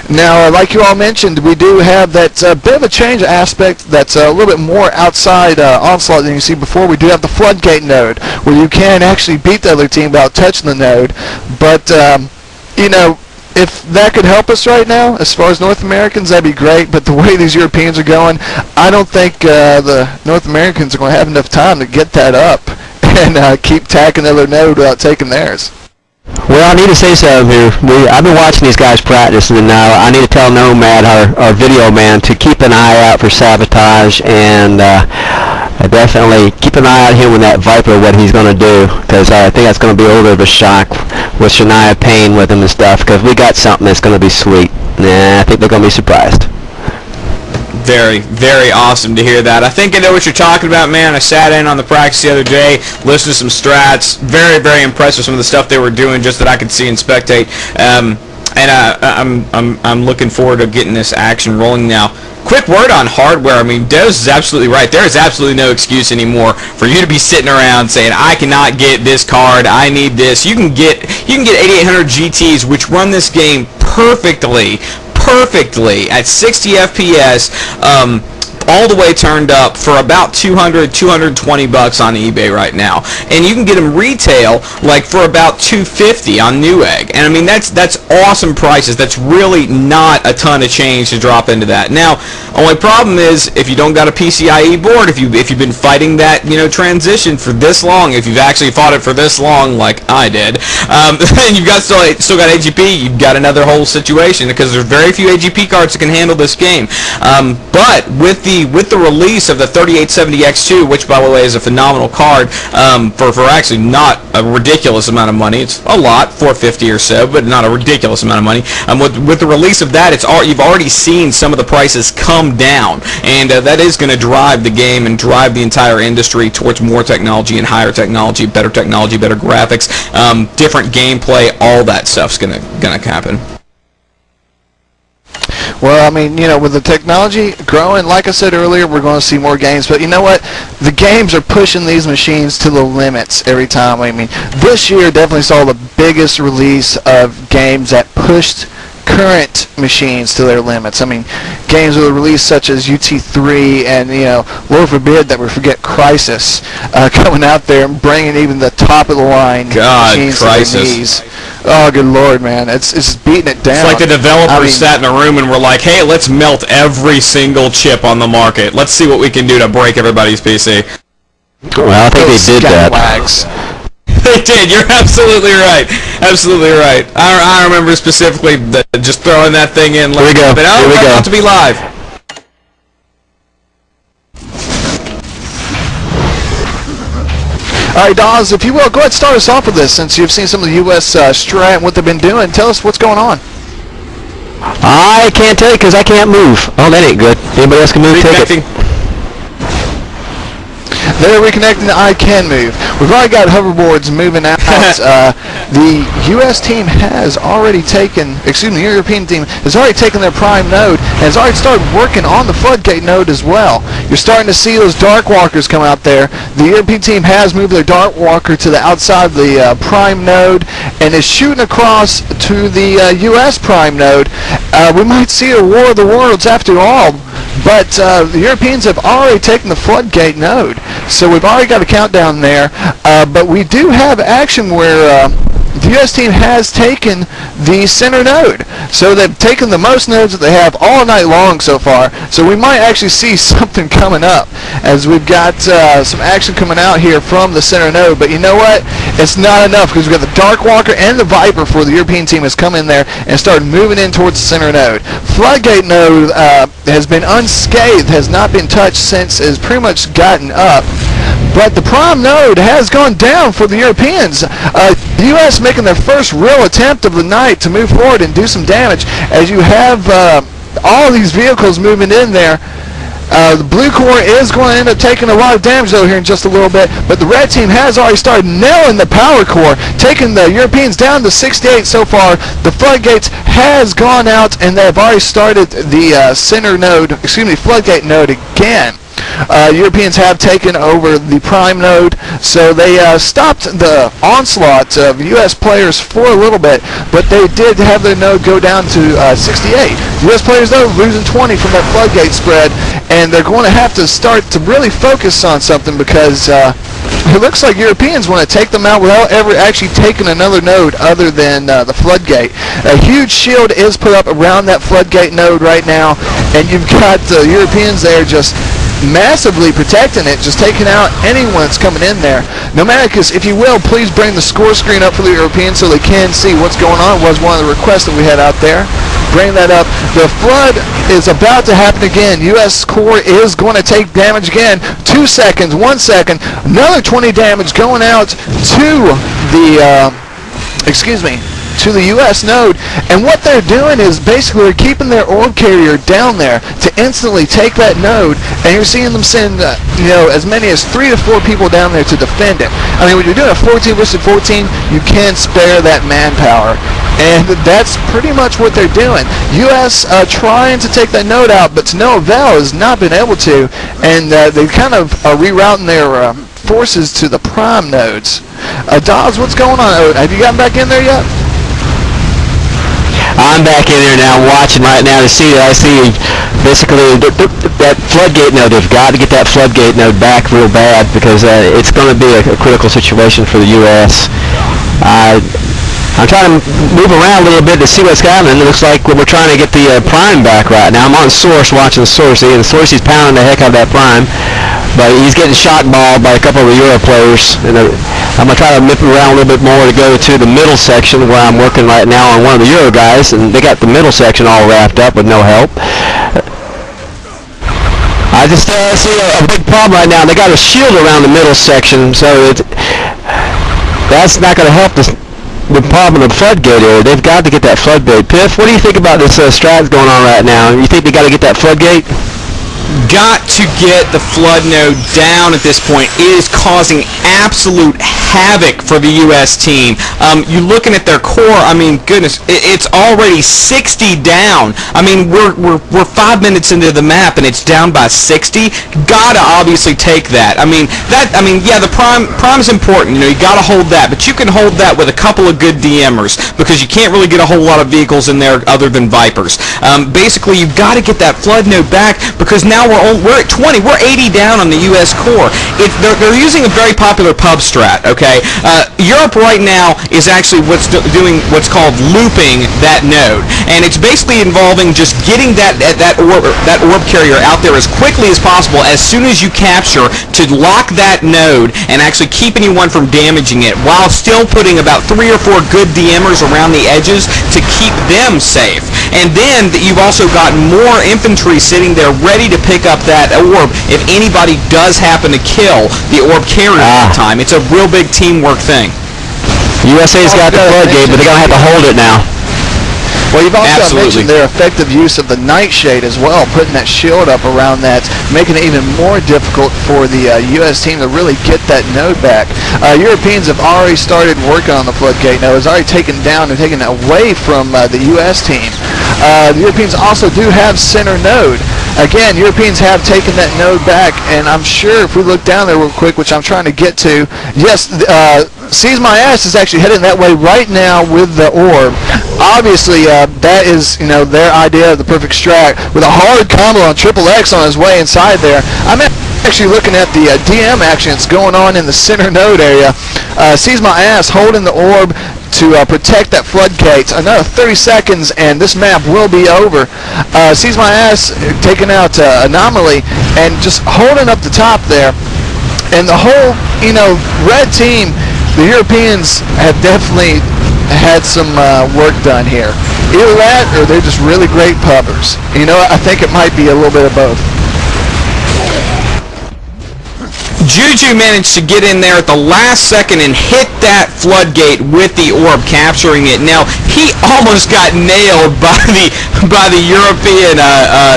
Now, like you all mentioned, we do have that bit of a change aspect that's a little bit more outside Onslaught than you see before. We do have the Floodgate node, where you can actually beat the other team without touching the node. But, you know, if that could help us right now, as far as North Americans, that'd be great. But the way these Europeans are going, I don't think the North Americans are going to have enough time to get that up and keep tacking the other node without taking theirs. Well, I need to say something here. I've been watching these guys practice, and I need to tell Nomad, our video man, to keep an eye out for Sabotage, and definitely keep an eye out here with that Viper, what he's going to do, because I think that's going to be a little bit of a shock with Shania Payne with him and stuff, because we got something that's going to be sweet. I think they're going to be surprised. Very, very awesome to hear that. I think I know what you're talking about, man. I sat in on the practice the other day, listened to some strats. Very, very impressed with some of the stuff they were doing, just that I could see and spectate. I'm looking forward to getting this action rolling now. Quick word on hardware. I mean, Doze is absolutely right. There is absolutely no excuse anymore for you to be sitting around saying, I cannot get this card, I need this. You can get 8800 GTs, which run this game perfectly at 60 FPS, all the way turned up for about $220 on eBay right now, and you can get them retail like for about $250 on Newegg. And I mean, that's awesome prices. That's really not a ton of change to drop into that. Now, only problem is if you don't got a PCIe board, if you've been fighting that transition for this long, if you've actually fought it for this long like I did, and you've got still got AGP, you've got another whole situation, because there's very few AGP cards that can handle this game. But with the release of the 3870X2, which by the way is a phenomenal card, for actually not a ridiculous amount of money. It's a lot, $450 or so, but not a ridiculous amount of money. With the release of that, you've already seen some of the prices come down, and that is going to drive the game and drive the entire industry towards more technology and higher technology, better graphics, different gameplay. All that stuff's gonna happen. Well, I mean, with the technology growing, like I said earlier, we're going to see more games. But you know what? The games are pushing these machines to the limits every time. I mean, this year definitely saw the biggest release of games that pushed current machines to their limits. I mean, games with a release such as UT3 and, Lord forbid that we forget Crisis coming out there and bringing even the top of the line machines Crisis. to their knees. Oh, good Lord, man. It's just beating it down. It's like the developers sat in a room and were like, hey, let's melt every single chip on the market. Let's see what we can do to break everybody's PC. Well, I think they did that. They did. You're absolutely right. Absolutely right. I remember specifically just throwing that thing in. Here we go. But Here we go. About to be live. All right, Dawes, if you will, go ahead and start us off with this, since you've seen some of the U.S. strat and what they've been doing. Tell us what's going on. I can't tell you because I can't move. Oh, that ain't good. Anybody else can move? Take it. They're reconnecting. I can move. We've already got hoverboards moving out. The U.S. team has already taken, the European team has already taken their prime node and has already started working on the floodgate node as well. You're starting to see those dark walkers come out there. The European team has moved their dark walker to the outside of the prime node and is shooting across to the U.S. prime node. We might see a war of the worlds after all. But the Europeans have already taken the floodgate node, so we've already got a countdown there. But we do have action where the U.S. team has taken the center node. So they've taken the most nodes that they have all night long so far. So we might actually see something coming up, as we've got some action coming out here from the center node. But you know what? It's not enough, because we've got the Dark Walker and the Viper for the European team has come in there and started moving in towards the center node. Floodgate node has been unscathed, has not been touched since it's pretty much gotten up. But the prime node has gone down for the Europeans. The U.S. making their first real attempt of the night to move forward and do some damage, as you have all these vehicles moving in there. The blue core is going to end up taking a lot of damage though here in just a little bit, but the red team has already started nailing the power core, taking the Europeans down to 68 so far. The floodgates has gone out and they have already started the floodgate node again. Europeans have taken over the prime node, so they stopped the onslaught of U.S. players for a little bit, but they did have their node go down to 68. U.S. players, though, losing 20 from that floodgate spread, and they're going to have to start to really focus on something, because it looks like Europeans want to take them out without ever actually taking another node other than the floodgate. A huge shield is put up around that floodgate node right now, and you've got the Europeans there just massively protecting it, just taking out anyone that's coming in there. Nomadicus, if you will, please bring the score screen up for the Europeans so they can see what's going on. It was one of the requests that we had out there. Bring that up. The flood is about to happen again. U.S. core is going to take damage again. 2 seconds, 1 second, another 20 damage going out to the, to the U.S. node, and what they're doing is basically they're keeping their orb carrier down there to instantly take that node, and you're seeing them send as many as 3 to 4 people down there to defend it. I mean, when you're doing a 14 versus 14, you can't spare that manpower, and that's pretty much what they're doing. U.S. Trying to take that node out, but to no avail, has not been able to, and they kind of are rerouting their forces to the prime nodes. Dawes, what's going on? Have you gotten back in there yet? I'm back in there now, watching right now to see. I see basically that floodgate node. They've got to get that floodgate node back real bad because it's going to be a critical situation for the U.S. I'm trying to move around a little bit to see what's happening. It looks like we're trying to get the prime back right now. I'm on source watching the source. And the source, he's pounding the heck out of that prime, but he's getting shot balled by a couple of the Euro players. And I'm going to try to nip around a little bit more to go to the middle section where I'm working right now on one of the Euro guys, and they got the middle section all wrapped up with no help. I just see a big problem right now. They got a shield around the middle section, so that's not going to help the problem of the floodgate area. They've got to get that floodgate. Piff, what do you think about this strat going on right now? You think they got to get that floodgate? Got to get the flood node down at this point. It is causing absolute havoc for the U.S. team. You're looking at their core. I mean, goodness, it's already 60 down. I mean, we're 5 minutes into the map and it's down by 60. Gotta obviously take that. Yeah, the prime's important. You gotta hold that, but you can hold that with a couple of good DMers because you can't really get a whole lot of vehicles in there other than Vipers. Basically, you've got to get that flood node back because now we're at 20. We're 80 down on the U.S. core. They're using a very popular pub strat. Okay, Europe right now is actually doing what's called looping that node, and it's basically involving just getting that orb carrier out there as quickly as possible as soon as you capture to lock that node and actually keep anyone from damaging it, while still putting about 3 or 4 good DMers around the edges to keep them safe. And then you've also got more infantry sitting there ready to pick up that orb if anybody does happen to kill the orb carrier at the time. It's a real big teamwork thing. USA's got the floodgate, but they're going to have to hold it now. Well, you've also mentioned their effective use of the nightshade as well, putting that shield up around that, making it even more difficult for the U.S. team to really get that node back. Europeans have already started working on the floodgate node. It's already taken down and taken away from the U.S. team. The Europeans also do have center node. Again, Europeans have taken that node back, and I'm sure if we look down there real quick, which I'm trying to get to, yes, Seize My Ass is actually heading that way right now with the orb. Obviously, that is, their idea of the perfect strat with a hard combo on Triple X on his way inside there. I'm actually looking at the DM action that's going on in the center node area. Seize My Ass holding the orb to protect that floodgate. Another 30 seconds and this map will be over. Seize My Ass taking out Anomaly and just holding up the top there. And the whole, red team, the Europeans have definitely had some work done here. Either that or they're just really great pubbers. I think it might be a little bit of both. Juju managed to get in there at the last second and hit that floodgate with the orb, capturing it. Now, he almost got nailed by the European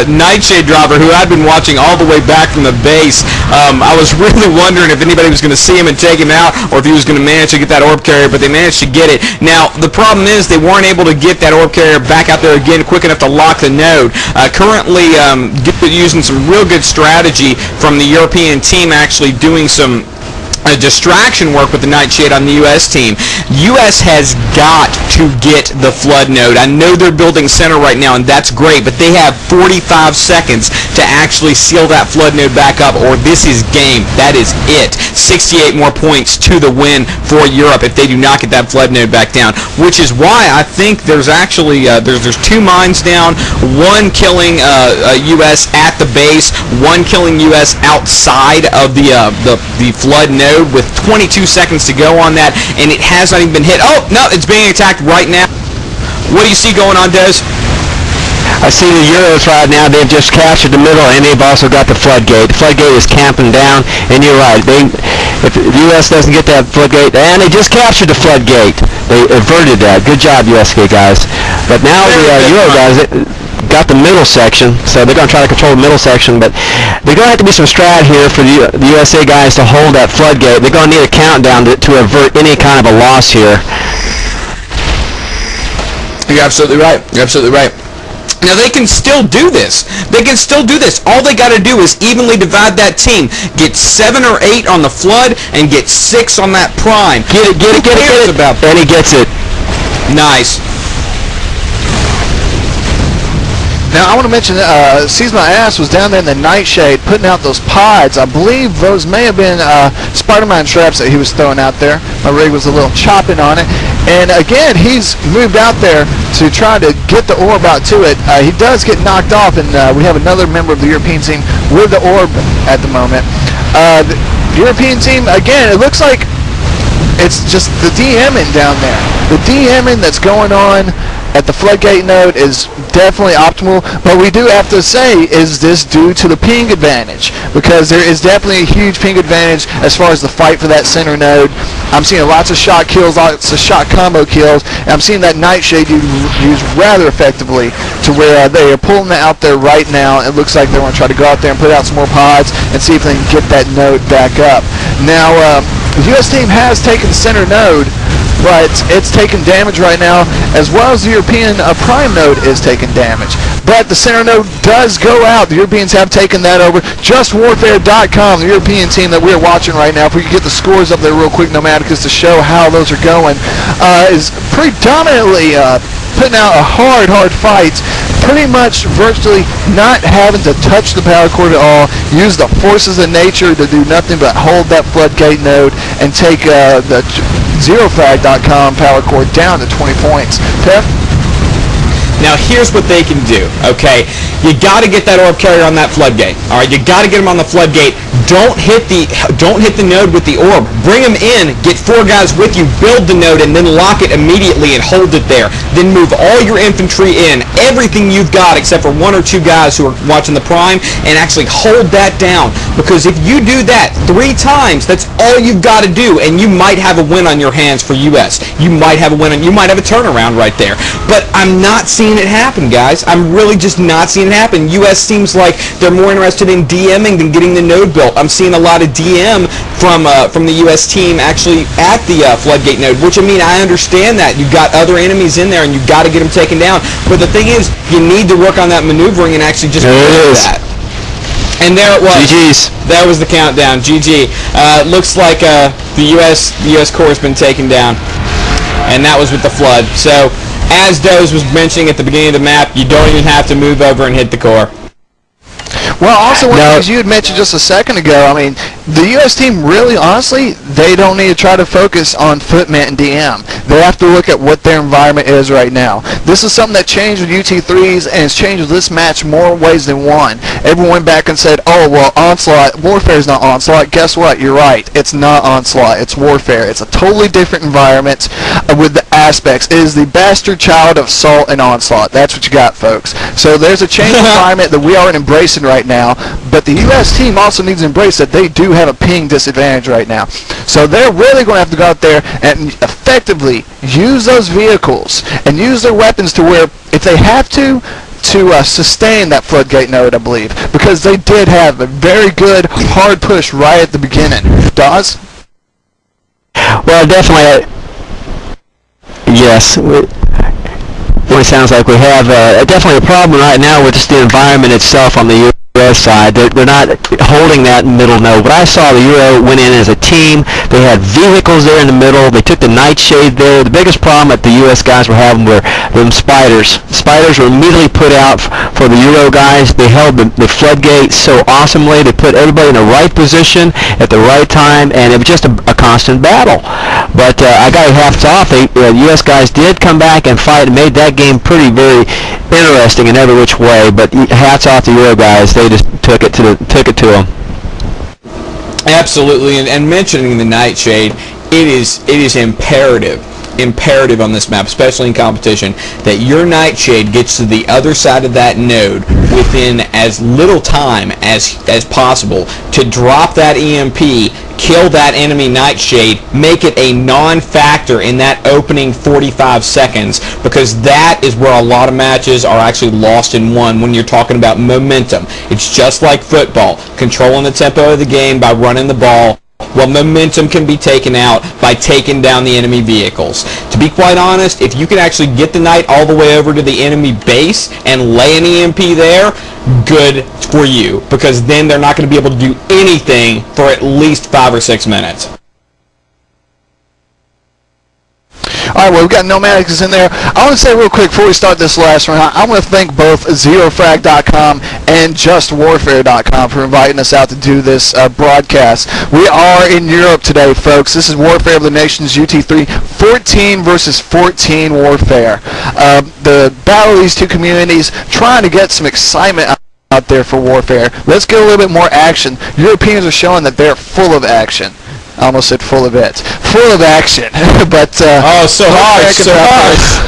Nightshade dropper, who I'd been watching all the way back from the base. I was really wondering if anybody was going to see him and take him out, or if he was going to manage to get that orb carrier, but they managed to get it. Now, the problem is they weren't able to get that orb carrier back out there again quick enough to lock the node. Currently, using some real good strategy from the European team, actually doing some distraction work with the Nightshade on the U.S. team. U.S. has got to get the flood node. I know they're building center right now, and that's great, but they have 45 seconds to actually seal that flood node back up, or this is game. That is it. 68 more points to the win for Europe if they do not get that flood node back down, which is why I think there's actually there's 2 mines down, one killing U.S. at the base, one killing U.S. outside of the flood node, with 22 seconds to go on that, and it has not even been hit. Oh, no, it's being attacked right now. What do you see going on, Des? I see the Euros right now. They've just captured the middle, and they've also got the floodgate. The floodgate is camping down, and you're right. if the U.S. doesn't get that floodgate, and they just captured the floodgate. They averted that. Good job, USK guys. But now the Euro guys got the middle section, so they're going to try to control the middle section, but there's going to have to be some strat here for the USA guys to hold that floodgate. They're going to need a countdown to avert any kind of a loss here. You're absolutely right. You're absolutely right. Now, they can still do this. They can still do this. All they got to do is evenly divide that team. Get 7 or 8 on the flood and get 6 on that prime. Get it. About that? And he gets it. Nice. Now, I want to mention, Seize My Ass was down there in the Nightshade putting out those pods. I believe those may have been Spider-Man traps that he was throwing out there. My rig was a little chopping on it. And again, he's moved out there to try to get the orb out to it. He does get knocked off, and we have another member of the European team with the orb at the moment. The European team, again, it looks like it's just the DMing down there. The DMing that's going on at the floodgate node is definitely optimal, but we do have to say, is this due to the ping advantage? Because there is definitely a huge ping advantage as far as the fight for that center node. I'm seeing lots of shot kills, lots of shot combo kills, and I'm seeing that Nightshade used rather effectively to where they are pulling it out there right now. It looks like they want to try to go out there and put out some more pods and see if they can get that node back up. Now, the US team has taken center node, but it's taking damage right now, as well as the European prime node is taking damage. But the center node does go out. The Europeans have taken that over. JustWarfare.com, the European team that we're watching right now, if we could get the scores up there real quick, Nomadicus, to show how those are going, is predominantly putting out a hard fight, pretty much virtually not having to touch the power cord at all, use the forces of nature to do nothing but hold that floodgate node and take the ZeroFrag.com power cord down to 20 points. Pep? Now, here's what they can do, okay? You got to get that orb carrier on that floodgate, all right? You got to get him on the floodgate. Don't hit the node with the orb. Bring him in, get 4 guys with you, build the node, and then lock it immediately and hold it there. Then move all your infantry in, everything you've got except for 1 or 2 guys who are watching the prime, and actually hold that down. Because if you do that 3 times, that's all you've got to do, and you might have a win on your hands for US. You might have a win, and you might have a turnaround right there. But I'm not seeing it happen, guys. I'm really just not seeing it happen. US seems like they're more interested in DMing than getting the node built. I'm seeing a lot of DM from the US team actually at the floodgate node, which, I mean, I understand that. You've got other enemies in there, and you've got to get them taken down. But the thing is, you need to work on that maneuvering and actually just do that. And there it was. GG's. That was the countdown. GG. Looks like the US core has been taken down, and that was with the flood. So, as Doze was mentioning at the beginning of the map, you don't even have to move over and hit the core. Well, also, as you had mentioned just a second ago, I mean, the U.S. team really, honestly, they don't need to try to focus on footment and DM. They have to look at what their environment is right now. This is something that changed with UT3s, and it's changed with this match more ways than one. Everyone went back and said, oh, well, Onslaught, Warfare is not Onslaught. Guess what? You're right. It's not Onslaught. It's Warfare. It's a totally different environment with the aspects. It is the bastard child of Assault and Onslaught. That's what you got, folks. So there's a changed environment that we are embracing right now, but the U.S. team also needs to embrace that they do have a ping disadvantage right now. So they're really going to have to go out there and effectively use those vehicles and use their weapons to where, if they have to sustain that floodgate node, I believe, because they did have a very good hard push right at the beginning. Dawes? Well, definitely, yes. It sounds like we have definitely a problem right now with just the environment itself on the U.S. side. They're not holding that middle node. But I saw the Euro went in as a team. They had vehicles there in the middle. They took the Nightshade there. The biggest problem that the U.S. guys were having were them spiders. Spiders were immediately put out for the Euro guys. They held the floodgate so awesomely. They put everybody in the right position at the right time, and it was just a constant battle. But I got to hats off. The U.S. guys did come back and fight and made that game very interesting in every which way. But hats off to Euro guys. They just took it to them. Absolutely, and mentioning the Nightshade, it is imperative imperative on this map, especially in competition, that your Nightshade gets to the other side of that node within as little time as possible to drop that EMP, kill that enemy Nightshade, make it a non-factor in that opening 45 seconds, because that is where a lot of matches are actually lost and won when you're talking about momentum. It's just like football, controlling the tempo of the game by running the ball. Well, momentum can be taken out by taking down the enemy vehicles. To be quite honest, if you can actually get the Knight all the way over to the enemy base and lay an EMP there, good for you, because then they're not going to be able to do anything for at least 5 or 6 minutes. All right, well, we've got Nomadics in there. I want to say real quick before we start this last round, I want to thank both ZeroFrag.com and JustWarfare.com for inviting us out to do this broadcast. We are in Europe today, folks. This is Warfare of the Nations UT3, 14 versus 14 warfare. The battle of these two communities, trying to get some excitement out there for warfare. Let's get a little bit more action. Europeans are showing that they're full of action. I almost said full of it. Full of action. But oh, so harsh, so harsh.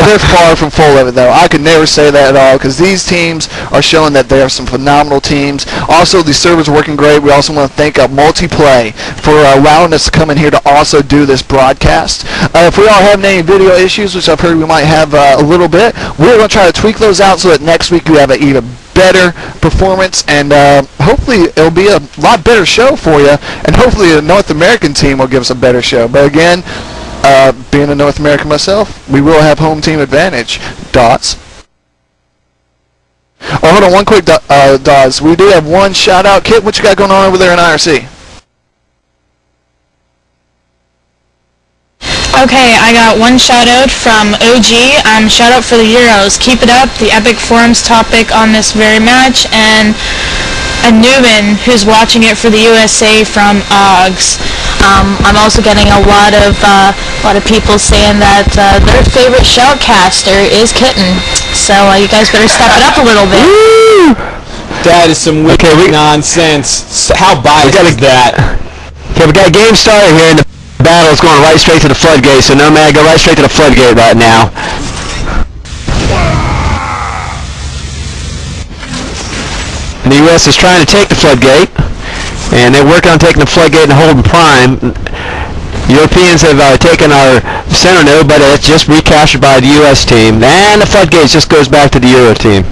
They're far from full of it, though. I could never say that at all, because these teams are showing that they are some phenomenal teams. Also, the servers are working great. We also want to thank Multiplay for allowing us to come in here to also do this broadcast. If we all have any video issues, which I've heard we might have a little bit, we're going to try to tweak those out so that next week we have an even better performance, and hopefully it'll be a lot better show for you, and hopefully the North American team will give us a better show. But again, being a North American myself, we will have home team advantage. Dots. Oh, hold on, one quick, Dots. We do have one shout out. Kit, what you got going on over there in IRC? Okay, I got one shout out from OG. Shout out for the Euros. Keep it up. The Epic Forums topic on this very match, and a Newman who's watching it for the USA from OGS. I'm also getting a lot of people saying that their favorite shoutcaster is Kitten. So you guys better step it up a little bit. Woo! That is some wicked nonsense. How biased is that? Okay, we got a game started here, and the battle is going right straight to the floodgate. So Nomad, go right straight to the floodgate right now. And the U.S. is trying to take the floodgate, and they're working on taking the floodgate and holding prime. Europeans have taken our center node, but it's just recaptured by the U.S. team, and the floodgate just goes back to the Euro team.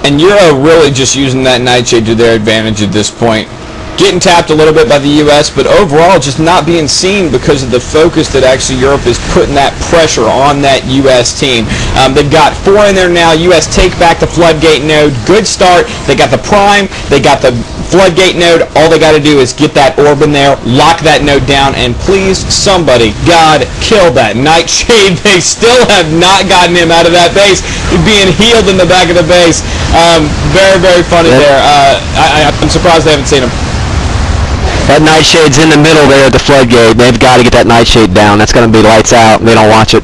And Euro really just using that Nightshade to their advantage at this point. Getting tapped a little bit by the U.S., but overall just not being seen because of the focus that actually Europe is putting that pressure on that U.S. team. They've got 4 in there now. U.S. take back the floodgate node. Good start. They got the prime. They got the floodgate node. All they got to do is get that orb in there, lock that node down, and please, somebody, God, kill that Nightshade. They still have not gotten him out of that base. He's being healed in the back of the base. Very, very funny there. I'm surprised they haven't seen him. That Nightshade's in the middle there at the floodgate. They've got to get that Nightshade down. That's going to be lights out. They don't watch it.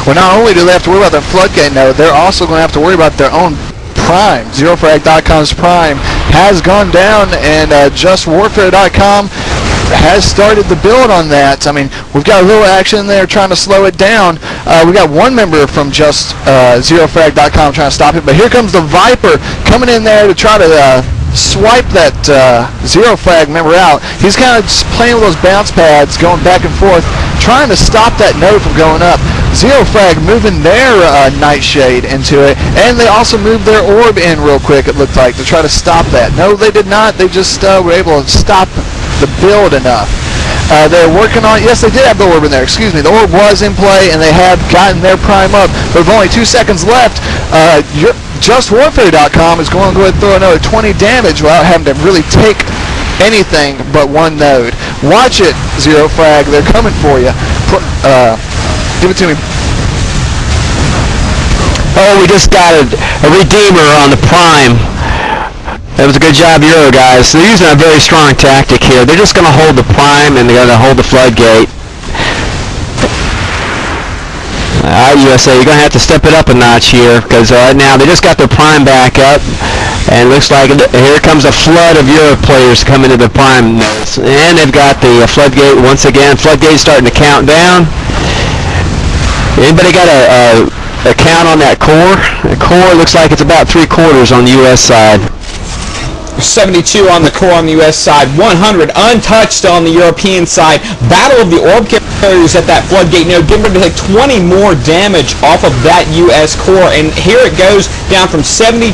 Well, not only do they have to worry about their floodgate node, they're also going to have to worry about their own prime. ZeroFrag.com's prime has gone down, and JustWarfare.com has started the build on that. I mean, we've got a little action there trying to slow it down. We got one member from just ZeroFrag.com trying to stop it, but here comes the Viper coming in there to try to swipe that Zero Frag member out. He's kind of just playing with those bounce pads, going back and forth, trying to stop that node from going up. Zero Frag moving their Nightshade into it, and they also moved their orb in real quick, it looked like, to try to stop that. No, they did not. They just were able to stop the build enough. They're working on, yes, they did have the orb in there, excuse me. The orb was in play, and they have gotten their prime up, but with only 2 seconds left, JustWarfare.com is going to go ahead and throw another 20 damage without having to really take anything but one node. Watch it, Zero Frag. They're coming for you. Give it to me. Oh, we just got a Redeemer on the prime. That was a good job, Euro guys. They're using a very strong tactic here. They're just going to hold the prime, and they're going to hold the floodgate. USA, you're going to have to step it up a notch here, because right now they just got their prime back up, and it looks like here comes a flood of Euro players coming to the prime notes. And they've got the floodgate once again. Floodgate starting to count down. Anybody got a count on that core? The core looks like it's about 3/4 on the U.S. side. 72 on the core on the U.S. side, 100 untouched on the European side. Battle of the orb carriers at that floodgate node, getting ready to take 20 more damage off of that U.S. core, and here it goes down from 72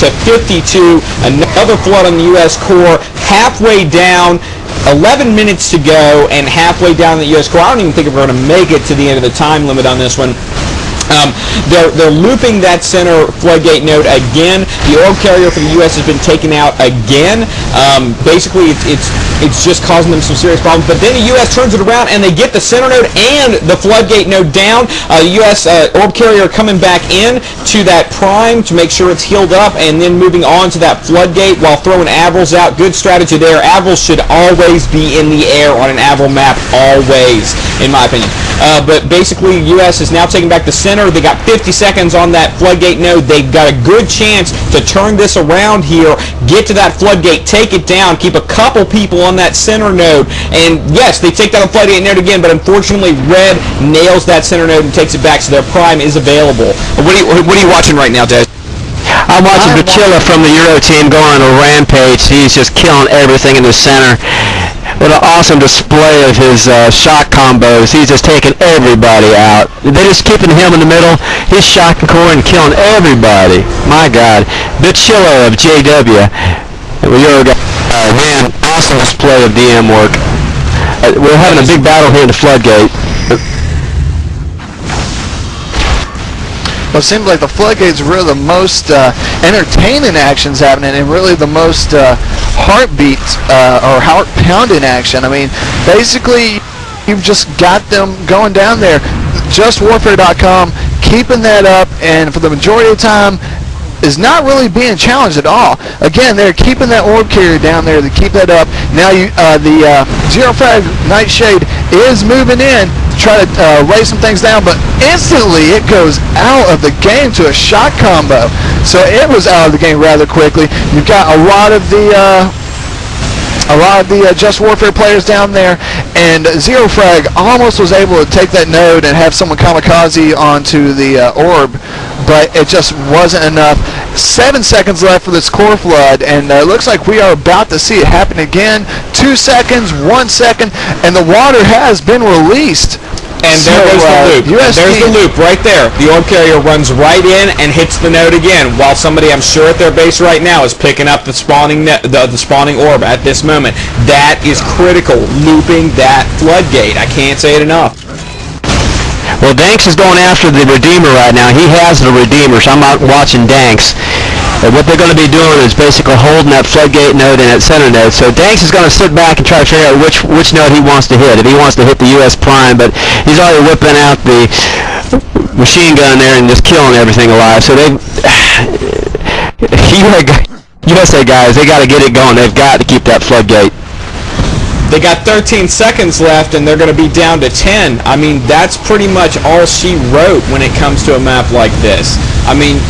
to 52. Another flood on the U.S. core, halfway down. 11 minutes to go, and halfway down the U.S. core. I don't even think we're going to make it to the end of the time limit on this one. They're looping that center floodgate node again. The orb carrier for the U.S. has been taken out again. Basically, it's just causing them some serious problems. But then the U.S. turns it around, and they get the center node and the floodgate node down. The U.S. orb carrier coming back in to that prime to make sure it's healed up, and then moving on to that floodgate while throwing Avrils out. Good strategy there. Avrils should always be in the air on an Avril map, always, in my opinion. But basically, U.S. is now taking back the center. They got 50 seconds on that floodgate node. They've got a good chance to turn this around here, get to that floodgate, take it down, keep a couple people on that center node, and yes, they take down the floodgate node again, but unfortunately, Red nails that center node and takes it back, so their prime is available. What are you watching right now, Des? I'm watching Bachilla from the Euro team go on a rampage. He's just killing everything in the center. What an awesome display of his shot combos. He's just taking everybody out. They're just keeping him in the middle. He's shocking core and killing everybody. My God. Bachilla of JW. Euro guy. Man, awesome display of DM work. We're having a big battle here in the floodgate. Well, it seems like the floodgate's really the most entertaining actions happening, and really the most heartbeat or heart-pounding action. I mean, basically, you've just got them going down there. JustWarfare.com keeping that up, and for the majority of the time, is not really being challenged at all. Again, they're keeping that orb carrier down there to keep that up. Now the Zero Frag Nightshade is moving in to try to lay some things down, but instantly it goes out of the game to a shot combo. So it was out of the game rather quickly. You've got a lot of the Just Warfare players down there, and Zero Frag almost was able to take that node and have someone kamikaze onto the orb, but it just wasn't enough. 7 seconds left for this core flood, and it looks like we are about to see it happen again. 2 seconds, 1 second, and the water has been released. And there goes the loop. There's the loop right there. The orb carrier runs right in and hits the node again, while somebody, I'm sure, at their base right now is picking up the spawning the spawning orb at this moment. That is critical, looping that floodgate. I can't say it enough. Well, Danks is going after the Redeemer right now. He has the Redeemer, so I'm out watching Danks. And what they're going to be doing is basically holding that floodgate node and that center node. So Danks is going to sit back and try to figure out which node he wants to hit. If he wants to hit the U.S. Prime, but he's already whipping out the machine gun there and just killing everything alive. So USA guys, they got to get it going. They've got to keep that floodgate. They got 13 seconds left, and they're going to be down to 10. I mean, that's pretty much all she wrote when it comes to a map like this. I mean,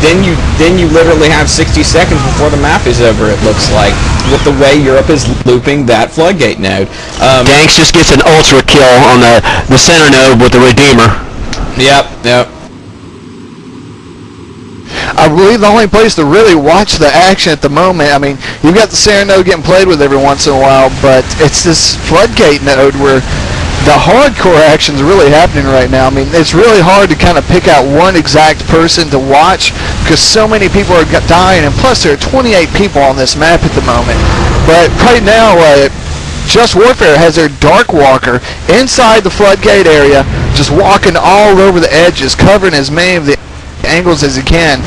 then you literally have 60 seconds before the map is over, it looks like, with the way Europe is looping that floodgate node. Danks just gets an ultra kill on the center node with the Redeemer. Yep. I believe the only place to really watch the action at the moment, I mean, you've got the center node getting played with every once in a while, but it's this floodgate node where the hardcore action is really happening right now. I mean, it's really hard to kind of pick out one exact person to watch because so many people are dying, and plus there are 28 people on this map at the moment. But right now, Just Warfare has their Dark Walker inside the floodgate area, just walking all over the edges, covering as many of the angles as he can,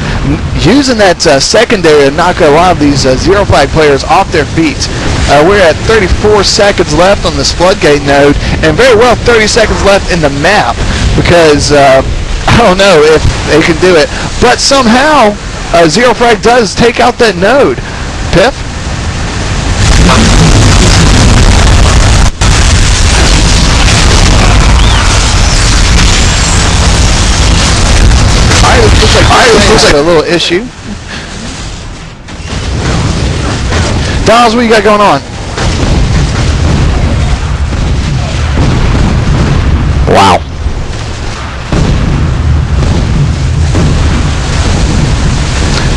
using that secondary to knock a lot of these Zero Flag players off their feet. We're at 34 seconds left on this floodgate node, and very well 30 seconds left in the map, because I don't know if they can do it, but somehow Zero Flag does take out that node. Piff? right, this looks like a little issue. Dawes, what you got going on? Wow.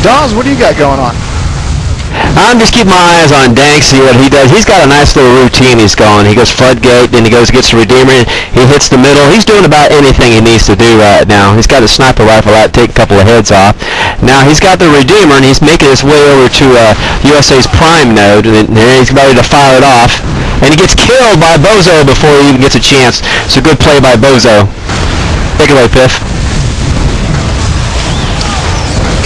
Dawes, what do you got going on? I'm just keeping my eyes on Dank, see what he does. He's got a nice little routine he's going. He goes floodgate, then he goes gets the Redeemer, he hits the middle. He's doing about anything he needs to do right now. He's got a sniper rifle out, take a couple of heads off. Now he's got the Redeemer, and he's making his way over to USA's Prime node, and he's ready to fire it off. And he gets killed by Bozo before he even gets a chance. So good play by Bozo. Take it away, Piff.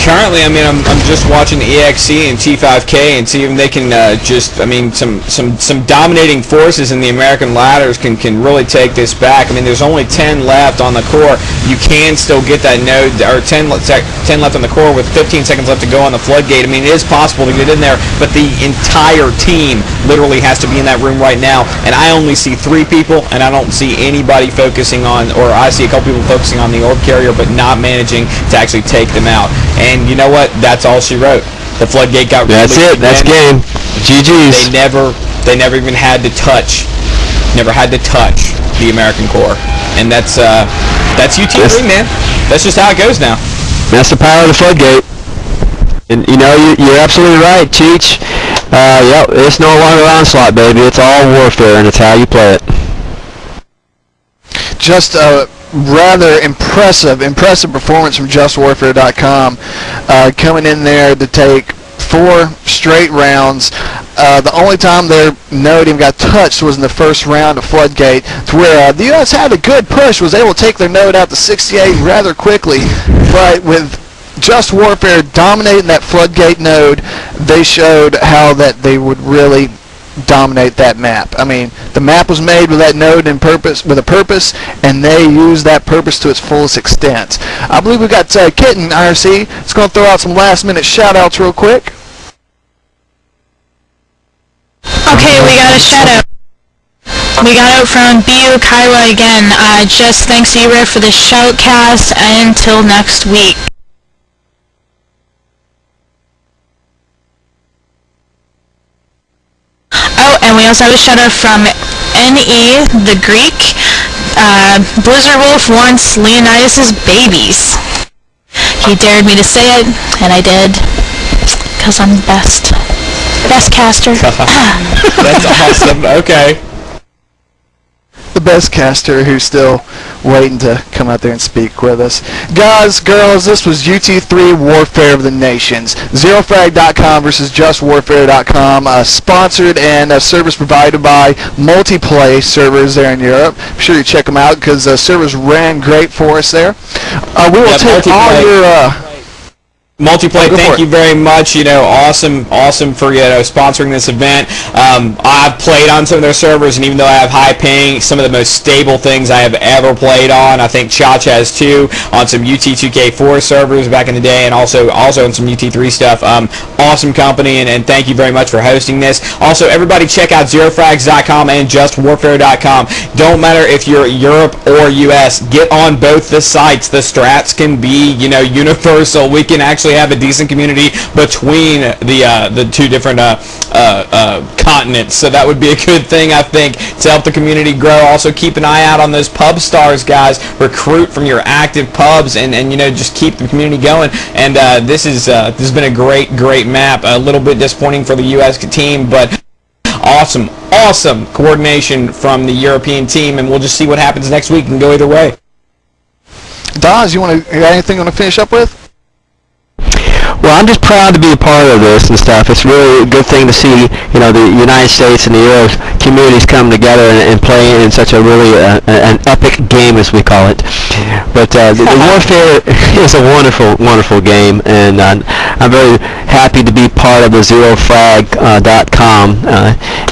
Currently, I mean, I'm just watching EXE and T5K and see if they can some dominating forces in the American ladders can really take this back. I mean, there's only 10 left on the core. You can still get that node, or 10 left on the core with 15 seconds left to go on the floodgate. I mean, it is possible to get in there, but the entire team literally has to be in that room right now. And I only see 3 people, and I don't see anybody focusing on, or I see a couple people focusing on the orb carrier, but not managing to actually take them out. And you know what? That's all she wrote. The floodgate got released. That's it. That's game. GG's. They never even had to touch. Never had to touch the American core. And that's UT3, man. That's just how it goes now. That's the power of the floodgate. And you know, you're absolutely right, Cheech. Yep, it's no longer onslaught, baby. It's all warfare, and it's how you play it. Just rather impressive performance from JustWarfare.com, coming in there to take 4 straight rounds. The only time their node even got touched was in the first round of Floodgate, to where the U.S. had a good push, was able to take their node out to 68 rather quickly, but with Just Warfare dominating that Floodgate node, they showed how that they would really dominate that map. I mean, the map was made with that node with a purpose, and they used that purpose to its fullest extent. I believe we got Kitten IRC. It's going to throw out some last-minute shout-outs real quick. Okay, we got a shout-out. We got out from BU Kaiwa again. Just thanks e-rev for the shoutcast, and until next week. Oh, and we also have a shout-out from NE, the Greek. Blizzard Wolf wants Leonidas' babies. He dared me to say it, and I did, because I'm the best. Best caster. That's awesome. Okay. The best caster who's still waiting to come out there and speak with us. Guys, girls, this was UT3 Warfare of the Nations. ZeroFrag.com versus JustWarfare.com, sponsored and a service provided by Multiplay servers there in Europe. Be sure you check them out because servers ran great for us there. We will take all your... Multiplay, thank you very much. You know, awesome for sponsoring this event. I've played on some of their servers, and even though I have high ping, some of the most stable things I have ever played on. I think Chach has too on some UT2K4 servers back in the day, and also on some UT3 stuff. Awesome company, and thank you very much for hosting this. Also, everybody check out ZeroFrags.com and JustWarfare.com. Don't matter if you're Europe or US, get on both the sites. The strats can be, universal. We can actually have a decent community between the two different continents, so that would be a good thing, I think, to help the community grow. Also, keep an eye out on those pub stars, guys. Recruit from your active pubs, and just keep the community going. And this has been a great map. A little bit disappointing for the U.S. team, but awesome coordination from the European team, and we'll just see what happens next week and go either way. Dawes, you got anything you want to finish up with? Well, I'm just proud to be a part of this and stuff. It's really a good thing to see, the United States and the Euro communities come together and play in such a really an epic game, as we call it. But the Warfare is a wonderful game, and I'm very happy to be part of the ZeroFrag.com.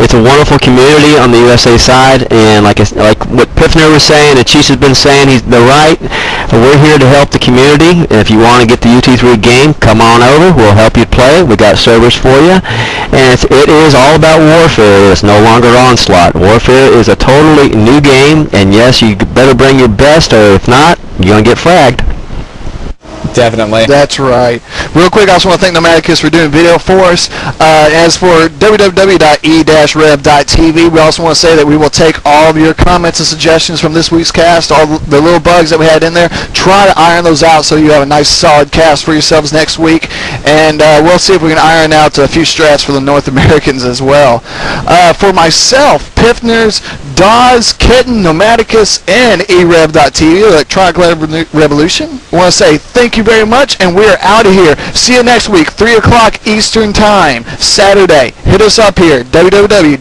It's a wonderful community on the USA side, and like what Piffner was saying, and Cheech has been saying, they're right. We're here to help the community. If you want to get the UT3 game, come on over. We'll help you play. We got servers for you. And it is all about warfare. It's no longer onslaught. Warfare is a totally new game, and yes, you better bring your best, or if not, you're going to get fragged. Definitely. That's right. Real quick, I also want to thank Nomadicus for doing video for us. As for www.e-rev.tv, we also want to say that we will take all of your comments and suggestions from this week's cast, all the little bugs that we had in there. Try to iron those out so you have a nice solid cast for yourselves next week. And we'll see if we can iron out a few strats for the North Americans as well. For myself, Piffners, Dawes, Kitten, Nomadicus, and e-rev.tv, Electronic Revolution, I want to say thank you very much, and we're out of here. See you next week, 3 o'clock Eastern Time, Saturday. Hit us up here, www.e-rev.tv.